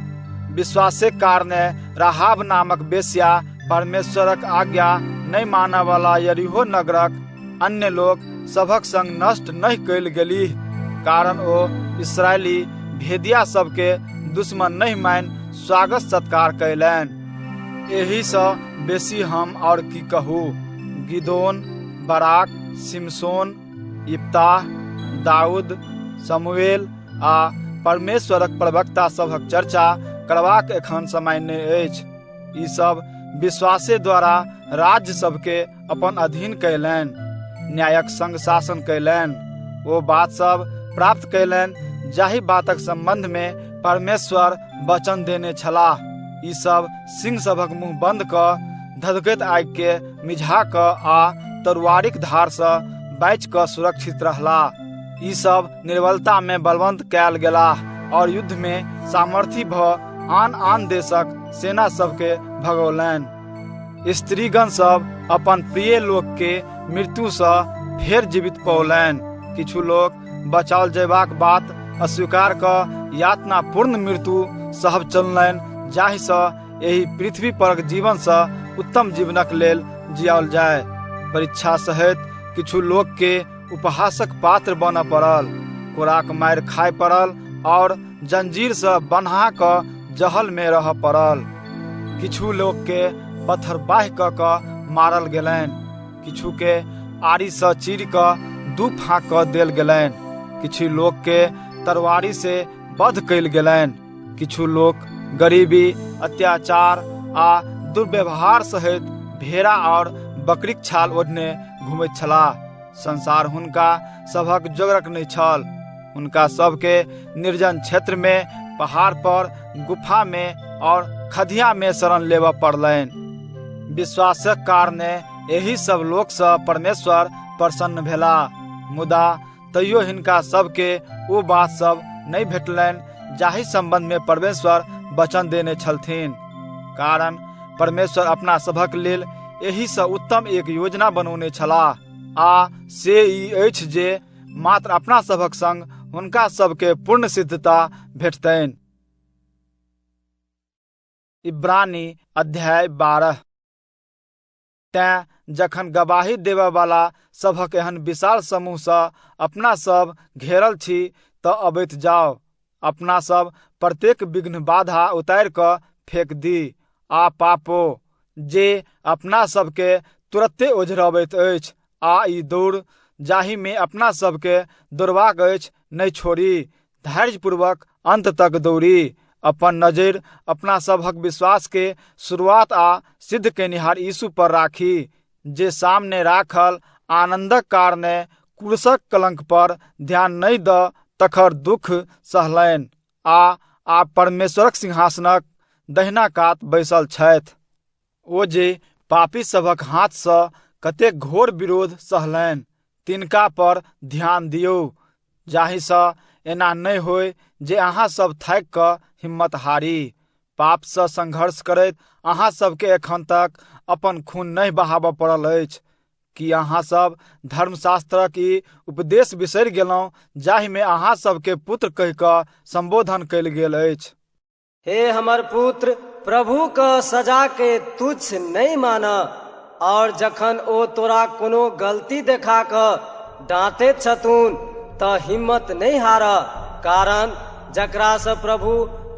विश्वासक कारणे राहाब नामक बेस्या परमेश्वरक आज्ञा नहि मानऽ वाला यरीहो नगरक अन्य लोक सभक संग नष्ट नहि कयल गेलीह, कारण ओ इस्राएली भेदिया सबके दुश्मन नहीं मानि स्वागत सत्कार कयलनि। एही सँ बेसी हम और की कहू, गिदोन, बराक, सिमसोन, इप्ताह, दाऊद, समुएल आ परमेश्वरक प्रवक्ता सभक चर्चा करबाक एखन समय नहि अछि। ई सब विश्वासे द्वारा राज्य सबके अपन अधीन कयलनि, न्यायक संग शासन कयलनि। ओ बात सब प्राप्त कयलनि जाहि बातक संबंध में परमेश्वर वचन देने छलाह। ई सब सिंह सभक मुंह बंद कऽ धधकैत आगि के मिझा कऽ आ तरुआरिक धार सँ बचि कऽ सुरक्षित रहलाह। ई सब निर्बलता में बलवंत कयल गेलाह और युद्ध में सामर्थी भऽ आन आन देशक सेना सबके भगौलनि। स्त्रीगण सब अपन प्रिय लोक के मृत्यु सँ फेर जीवित पौलनि। किछु लोक बचाओल जयबाक बात अस्वीकार कऽ यातना पूर्ण मृत्यु सहब चललनि, जाहि सँ एहि पृथ्वी पर जीवन सँ उत्तम जीवनक लेल जियाओल जाय। परीक्षा सहित किछु लोक के उपहासक पात्र बनऽ पड़ल, कोराक मारि खाय पड़ल और जंजीर सँ बन्हा कऽ जहल में रहऽ पड़ल। किछु लोक के पत्थर बाहि कऽ मारल गेलनि, किछु के आरी सँ चीर कऽ दू फाँक कऽ देल गेलनि, किछु लोक के तरवारी से वध कयल गेलनि, किछु लोक गरीबी, अत्याचार आ दुर्व्यवहार सहित भेड़ा और बकरीक छाल ओढ़ने घुमैत छलाह। संसार हुनका सभक जोगरक नहि छल। हुनका सबके निर्जन क्षेत्र में, पहाड़ पर, गुफा में और खदिया में शरण लेबऽ पड़लनि। विश्वासक कारणे एही सब लोक सँ परमेश्वर प्रसन्न भेला, मुदा तैयो हिनका सबके ओ बात सब नहीं भेटलनि जाहि संबंध में परमेश्वर वचन देने छलथिन। कारण परमेश्वर अपना सभक लेल एही सँ उत्तम एक योजना बनौने छलाह, आ से ई अछि जे मात्र अपना सभक संग हुनका सबके पूर्ण सिद्धता भेटतनि। इब्रानी अध्याय 12। तैं जखन गवाही देबऽ वाला सभक एहन विशाल समूह सँ अपना सब घेरल छी तऽ अबैत जाओ, अपना सब प्रत्येक विघ्न बाधा उतारि कऽ फेक दी, आ पापो जे अपना सबके तुरते ओझरबैत अछि, आ ई दौड़ जाहि में अपना सबके दौड़बाक अछि नहीं छोड़ी, धैर्यपूर्वक अंत तक दौड़ी, अपन नजर अपना सभक विश्वास के शुरुआत आ सिद्ध केनिहार यीशु पर राखी, जे सामने राखल आनंदक कारणे क्रूसक कलंक पर ध्यान नहीं द तकर दुख सहलनि, आ परमेश्वरक सिंहासनक दहिना कात बैसल छथि। ओ जे पापी सभक हाथ सँ कतेक घोर विरोध सहलनि, तिनका पर ध्यान दियौ, जाहि सँ एना नहीं होय जे अहाँ सब थाकि कऽ हिम्मत हारी। पाप सँ संघर्ष करैत अहाँ सबके एखन तक अपन खून नहीं बहाबऽ पड़ल अछि कि अहाँ सब धर्मशास्त्रक ई उपदेश बिसरि गेलहुँ जाहि में अहाँ सबके पुत्र कहि कऽ संबोधन कयल गेल अछि। हे हमर पुत्र, प्रभु के सजा के तुच्छ नहीं माना, और जखन ओ तोरा कोनो गलती देखा कऽ डांटैत छथुन तऽ हिम्मत नहीं हारा, कारण जकरा सँ प्रभु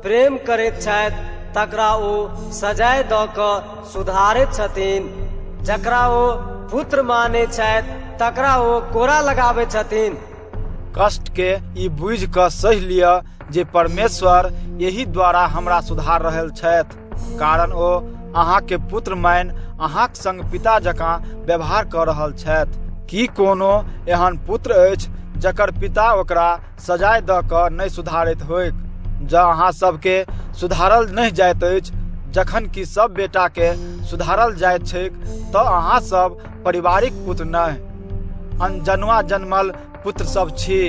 प्रेम करैत छथि तकरा ओ सजाय दऽ कऽ सुधारैत छथिन, जकरा ओ पुत्र मानै छथि तकरा ओ कोड़ा लगाबै छथिन। कष्ट के ई बुझि कऽ सहि लिअ जे परमेश्वर यही द्वारा हमरा सुधार रहल छथि, कारण ओ अहाँ के पुत्र मानि अहाँक संग पिता जकाँ व्यवहार कऽ रहल छथि। की कोनो एहन पुत्र अछि जकर पिता ओकरा सजाय दऽ कऽ नहीं सुधारैत होइक? जँ अहाँ सबके सुधारल नहीं जाइत अछि जखन कि सब बेटा के सुधारल जाइत छैक, तऽ अहाँ सब पारिवारिक पुत्र नहीं, अनजनुआ जन्मल पुत्र सब छी।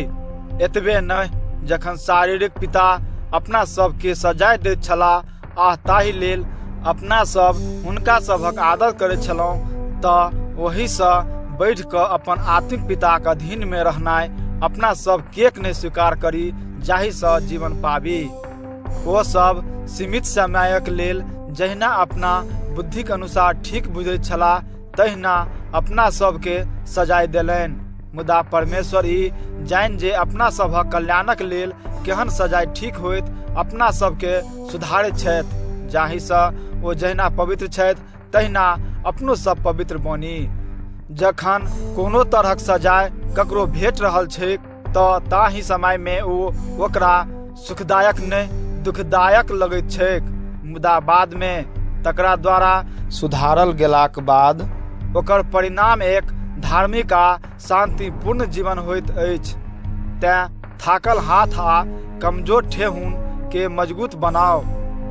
एतबे नहीं, जखन शारीरिक पिता अपना सबके सजाय दैत छलाह, आ ताहि लेल अपना सब हुनका सभक आदर करैत छलहुँ, तऽ ओही सँ बढ़ि कऽ अपन आत्मिक पिताक अधीन में रहनाइ अपना सब किएक नहीं स्वीकार करी, जाहि सँ जीवन पाबी। ओ सब सीमित समयक लेल जहिना अपना बुद्धिक अनुसार ठीक बुझैत छलाह, तहिना अपना सबके सजाय देलनि, मुदा परमेश्वर ई जानि जे अपना सभक कल्याणक लेल केहन सजाय ठीक होइत अपना सबके सुधारैत छथि, जाहि सँ ओ जहिना पवित्र छथि तहिना अपनो सब पवित्र बनी। जखन कोनो तरहक सजाय ककरो भेट रहल छैक तऽ ताहि समय में ओकरा सुखदायक नहीं दुखदायक लगैत छैक, मुदा बाद में तकरा द्वारा सुधारल गेलाक बाद ओकर परिणाम एक धार्मिक आ शांतिपूर्ण जीवन होइत अछि। तैं थाकल हाथ आ कमजोर ठेहुन के मजबूत बनाओ,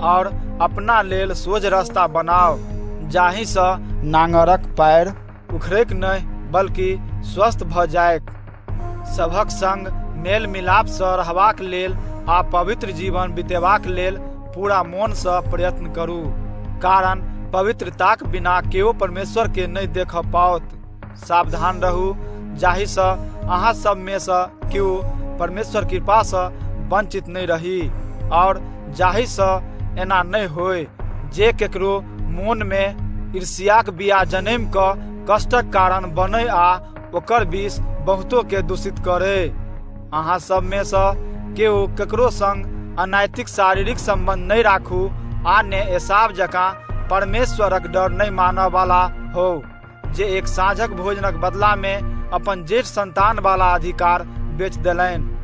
और अपना लेल सोझ रास्ता बनाओ, जाहि सँ नांगरक पैर उखड़ैक नहीं बल्कि स्वस्थ भऽ जायक। सभक संग मेल मिलाप सँ रहबाक लेल आ पवित्र जीवन बितेबाक लेल पूरा मोन सँ प्रयत्न करू, कारण पवित्रताक बिना केओ परमेश्वर के नहीं देखऽ पाओत। सावधान रहू जाहि सँ अहाँ सब में सँ केओ परमेश्वर कृपा सँ वंचित नहीं रही, और जाहि सँ एना नहीं होय जे केकरो मोन में ईर्ष्याक बिया जन्म कऽ कष्टक कारण बनै आ ओकर विष बहुतो के दूषित करे। अहाँ सब में सँ केओ केकरो संग अनैतिक शारीरिक संबंध नहीं राखू, आ ने एसाव जकाँ परमेश्वरक डर नहीं मानऽ वाला हो, जे एक साँझक भोजनक बदला में अपन जेठ संतान वाला अधिकार बेच देलनि।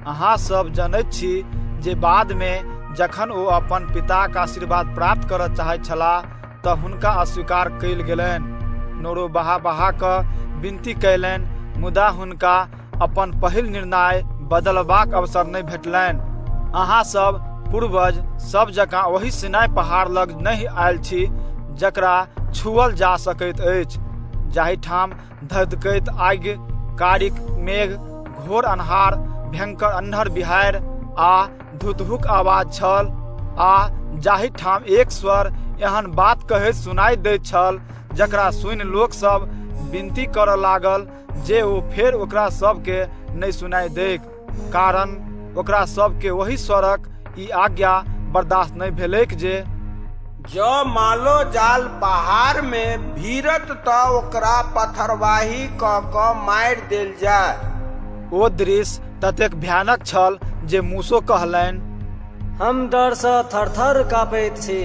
अहाँ सब जनैत छी जे बाद में जखन ओ अपन पिताक आशीर्वाद प्राप्त करऽ चाहैत छलाह तऽ हुनका अस्वीकार कयल गेलनि। नोरो बहा कऽ विनती कयलनि, मुदा हुनका अपन पहिल निर्णय बदलबाक अवसर नहि भेटलनि। अहाँ सब पूर्वज सब जकाँ ओहि सिनाइ पहाड़ लग नहि आयल छी जकरा छुअल जा सकैत अछि, जाहि ठाम धधकैत आगि, कारिक मेघ, घोर अन्हार, भयंकर अन्हर बिहाड़ि आ धुतहुक आवाज छल, आ जाहि ठाम एक स्वर एहन बात कहैत सुनाई दैत छल जकरा सुनि लोक सब विनती करऽ लागल जे ओ फेर ओकरा सबके नहि सुनाई दैक, कारण ओकरा सबके वही स्वरक ई आज्ञा बर्दाश्त नहीं भेलैक जे जँ मालो जाल पहाड़ में भीरत तऽ ओकरा पत्थरवाही कऽ मारि देल जाय। ओ दृश्य ततेक भयानक छल जे मूसो कहलनि, हम डर सँ थरथर काँपैत छी।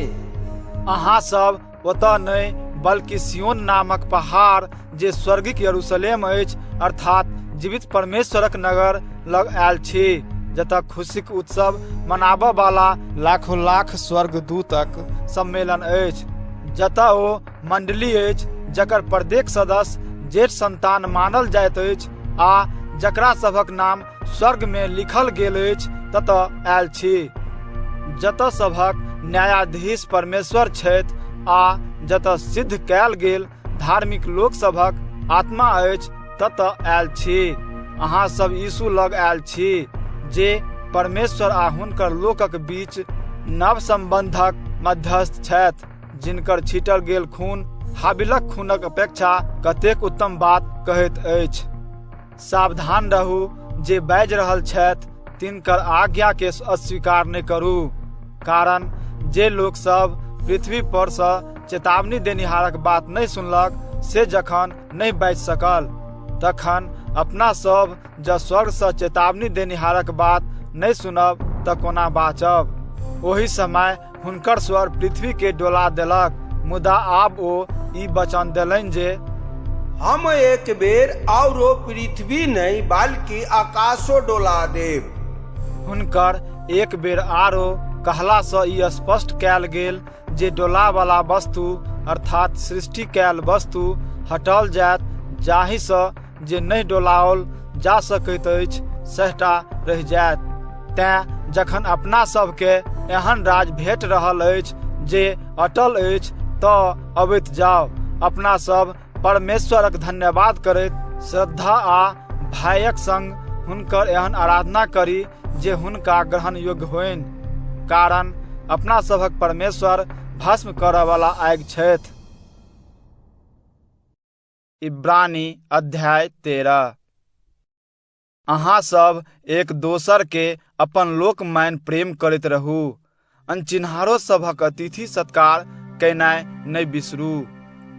अहाँ सब ओतऽ नहि बल्कि सियोन नामक पहाड़ जे स्वर्गिक यरूशलेम अछि अर्थात जीवित परमेश्वरक नगर लग आयल छी, जतऽ खुशीक उत्सव मनाबऽ वाला लाखों लाख स्वर्गदूतक सम्मेलन अछि, जतऽ ओ मंडली अछि जकर प्रत्येक सदस्य जेठ संतान मानल जाइत अछि आ जकरा सभक नाम स्वर्ग में लिखल गेल अछि ततऽ आयल छी, जतऽ सभक न्यायाधीश परमेश्वर छथि आ जतऽ सिद्ध कयल गेल धार्मिक लोक सभक आत्मा अछि ततऽ आयल छी। अहाँ सब यीशु लग आयल छी जे परमेश्वर आ हुनकर लोकक बीच नव संबंधक मध्यस्थ छथि, जिनकर छीटल गेल खून हाबिलक खूनक अपेक्षा कतेक उत्तम बात कहैत अछि। सावधान रहू, जे बाजि रहल छथि तिनकर आज्ञा के अस्वीकार नहि करू, कारण जे लोक सब पृथ्वी पर सँ चेतावनी देनिहारक बात नहीं सुनलक से जखन नहीं बाजि सकल, तखन अपना सब जँ स्वर्ग सँ चेतावनी देनिहारक बात नहीं सुनब तऽ कोना बाचब। ओहि समय हुनकर स्वर पृथ्वी के डोला देलक, मुदा आब ओ ई वचन देलनि जे हम एक बेर औरो पृथ्वी नहीं बल्कि आकाशो डोला देब। हुनकर एक बेर आरो कहला सँ ई स्पष्ट कयल गेल जे डोला वाला वस्तु अर्थात सृष्टि कयल वस्तु हटाओल जायत, जाहि सँ जे नहीं डोलाओल जा सकैत अछि सहटा रहि जायत। तेँ जखन अपना सबके एहन राज भेट रहल अछि जे अटल अछि तऽ अबैत जाउ, अपना सब परमेश्वरक धन्यवाद करैत श्रद्धा आ भयक संग हुनकर एहन आराधना करी जे हुनका ग्रहण योग्य होइन, कारण अपना सभक परमेश्वर भस्म करऽ वाला आगि छथि। इब्रानी अध्याय 13। अहाँ सब एक दोसर के अपन लोक मानि प्रेम करैत रहू, अनचिन्हारो सभक अतिथि सत्कार कैनाइ नहीं बिसरू,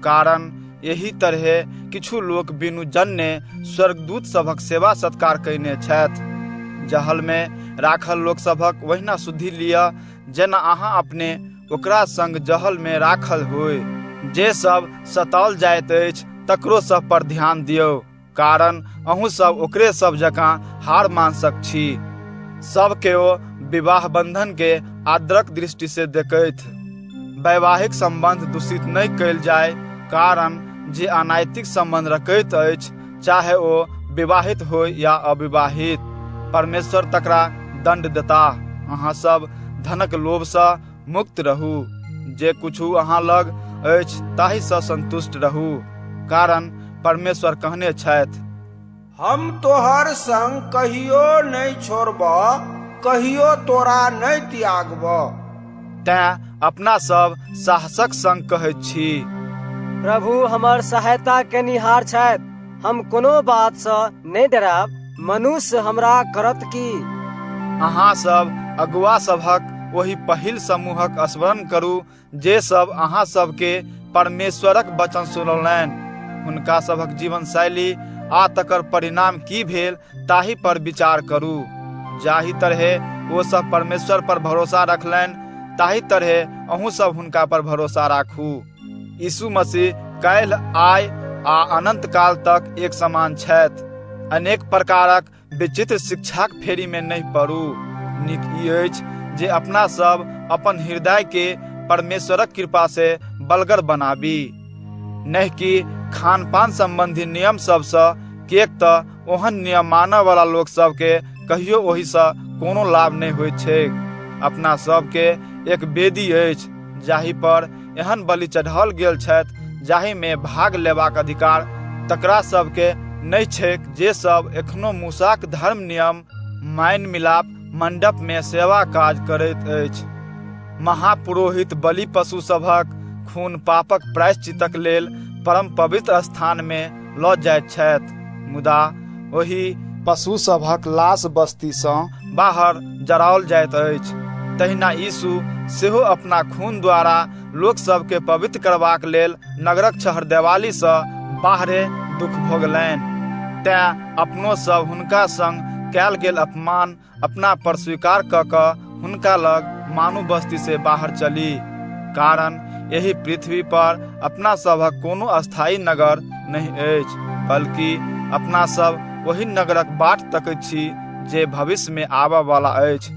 कारण एही तरहे किछु लोक बिनु जन्ने स्वर्गदूत सभक सेवा सत्कार कयने छथि। जहल में राखल लोक सभक ओहिना शुद्धि लिअ जेना अहाँ अपने ओकरा संग जहल में राखल होय। जे सब सताओल जाइत अछि तकरो सब पर ध्यान दियौ, कारण अहूँ सब ओकरे सब जकाँ हार मानसक छी। सबके ओ विवाह बंधन के आदरक दृष्टि से देखैत वैवाहिक संबंध दूषित नहीं कयल जाय, कारण जे अनैतिक संबंध रखैत अछि चाहे ओ विवाहित हो या अविवाहित, परमेश्वर तकरा दंड देता। अहाँ सब धनक लोभ सँ मुक्त रहू, जे कुछु अहाँ लग अछि ताहि सँ संतुष्ट रहू, कारण परमेश्वर कहने छथि, हम तोहर संग कहियो नहीं छोड़बऽ, कहियो तोरा नहीं त्यागबऽ। तेँ अपना सब साहसक संग कहैत छी, प्रभु हमर सहायता केनिहार छथि, हम कोनो बात सँ नहीं डराब, मनुष्य हमरा करत की। अहाँ सब अगुआ सभक ओहि पहिल समूहक स्मरण करू जे सब अहाँ सबके परमेश्वरक वचन सुनौलनि। हुनका सभक जीवन शैली आ तकर परिणाम की भेल ताहि पर विचार करू। जाहि तरहे ओ सब परमेश्वर पर भरोसा रखलनि ताहि तरहे अहूँ सब हुनका पर भरोसा राखू। यीशु मसीह काल्हि, आइ आ अनंत काल तक एक समान छथि। अनेक प्रकारक विचित्र शिक्षाक फेरी में नहीं पड़ू। नीक ई अछि जे अपना सब अपन हृदय के परमेश्वरक कृपा से बलगर बनाबी, नहीं कि खान पान संबंधी नियम सबसँ, किएक तऽ ओहन नियम मानय वाला लोक सबके कहियो ओहिसँ कोनो लाभ नहीं होइत छैक। अपना सबके एक वेदी अछि जाहि पर एहन बलि चढ़ाओल गेल छथि जाहि में भाग लेबाक अधिकार तकरा सबके नहीं छैक जे सब एखनो मूसाक धर्म नियम मानि मिलाप मंडप में सेवा काज करैत अछि। महापुरोहित बलि पशु सभक खून पापक प्रायश्चितक लेल परम पवित्र स्थान में लऽ जाइत छथि, मुदा ओहि पशु सभक लाश बस्ती सँ बाहर जराओल जाइत अछि। तहिना यीशु सेहो अपना खून द्वारा लोक सबके पवित्र करबाक लेल नगरक छहरदेवाली सँ बाहरे दुख भोगलनि। तैं अपनो सब हुनका संग कयल गेल अपमान अपना पर स्वीकार कऽ कऽ हुनका लग मानू बस्ती से बाहर चली, कारण एहि पृथ्वी पर अपना सभक कोनो अस्थायी नगर नहीं अछि, बल्कि अपना सब ओहि नगरक बाट तकैत छी जे भविष्य में आबय वाला अछि।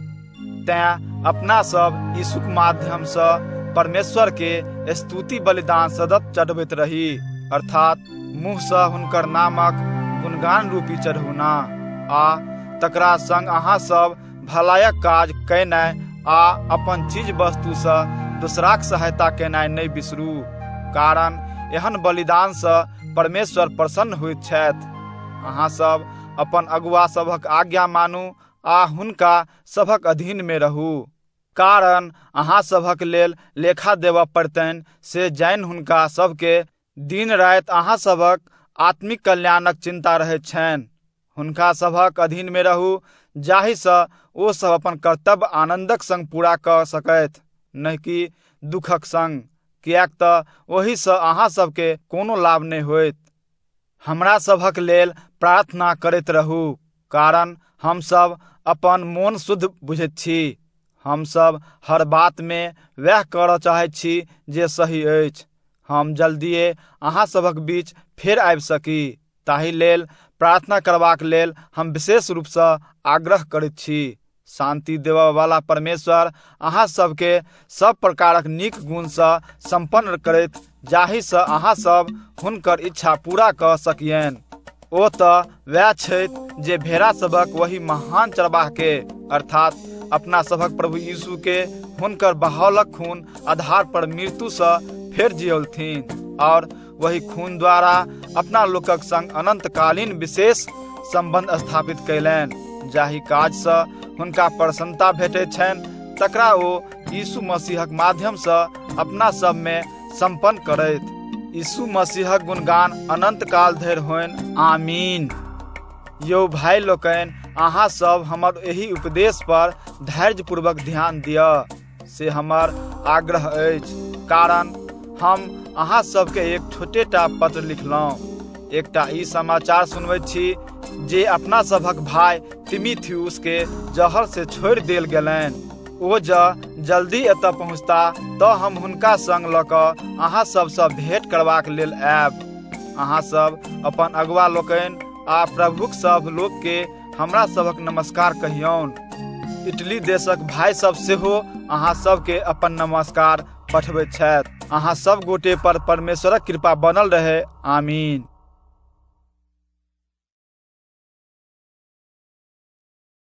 तैं अपना सब यीशुक माध्यम सँ परमेश्वर के स्तुति बलिदान सतत चढ़बैत रही, अर्थात मुँह सँ हुनकर नामक गुणगान रूपी चढ़ौना, आ तकरा संग अहाँ सब भलायक काज कयनाइ आ अपन चीज वस्तु सँ दोसराक सहायता केनाइ नहीं बिसरू, कारण एहन बलिदान सँ परमेश्वर प्रसन्न होइत छथि। अहाँ सब अपन अगुआ सभक आज्ञा मानू आ हुनका सभक अधीन में रहू, कारण अहाँ सभक लेल लेखा देबऽ पड़तनि से जानि हुनका सबके दिन राति अहाँ सभक आत्मिक कल्याणक चिंता रहैत छनि। हुनका सभक अधीन में रहू जाहि सँ ओ सब अपन कर्तव्य आनंदक संग पूरा कऽ सकथि, नहीं कि दुखक संग, किएक तऽ ओहि सँ अहाँ सबके कोनो लाभ नहीं होइत। हमरा सभक लेल प्रार्थना करैत रहू, कारण हम सब अपन मोन शुद्ध बुझैत छी। हम सब हर बात में वह करऽ चाहैत छी जे सही अछि। हम जल्दिए अहाँ सभक बीच फेर आबि सकी, ताहि लेल प्रार्थना करबाक लेल हम विशेष रूप सँ आग्रह करैत छी। शांति देबऽ वाला परमेश्वर अहाँ सबके सब प्रकारक नीक गुण सँ संपन्न करैत, जाहि सँ अहाँ सब हुनकर इच्छा पूरा कऽ सकियनि। ओ तऽ वह छथि जे भेड़ा सभक वही महान चरवाह के, अर्थात अपना सभक प्रभु यीशु के हुनकर बहावलक खून आधार पर मृत्यु सँ फेर जियौलथिन, और वही खून द्वारा अपना लोकक संग अनंतकालीन विशेष संबंध स्थापित कयलनि, जाहि काज सँ हुनका प्रसन्नता भेटैत छनि तकरा ओ यीशु मसीहक माध्यम सँ अपना सब में संपन्न करैत। यीशु मसीहक गुणगान अनंत काल धरि होनि, आमीन। यौ भाई लोकनि, अहाँ सब हमर एहि उपदेश पर धैर्यपूर्वक ध्यान दिअ से हमर आग्रह अछि, कारण हम अहाँ सबके एक छोटेटा पत्र लिखलहुँ। एकटा ई समाचार सुनबैत छी जे अपना सभक भाई तिमिथियुस के जहर से छोड़ि देल गेलनि। ओ जल्दी एतऽ पहुँचता तऽ हम हुनका संग लऽ कऽ अहाँ सबसँ भेंट करबाक लेल आयब। अहाँ सब अपन अगुआ लोकनि आ प्रभुक सब लोक के हमरा सभक नमस्कार कहियौन। इटली देशक भाई सब सेहो अहाँ सबके अपन नमस्कार पठबैत छथि। अहाँ सब गोटे पर परमेश्वरक कृपा बनल रहे, आमीन।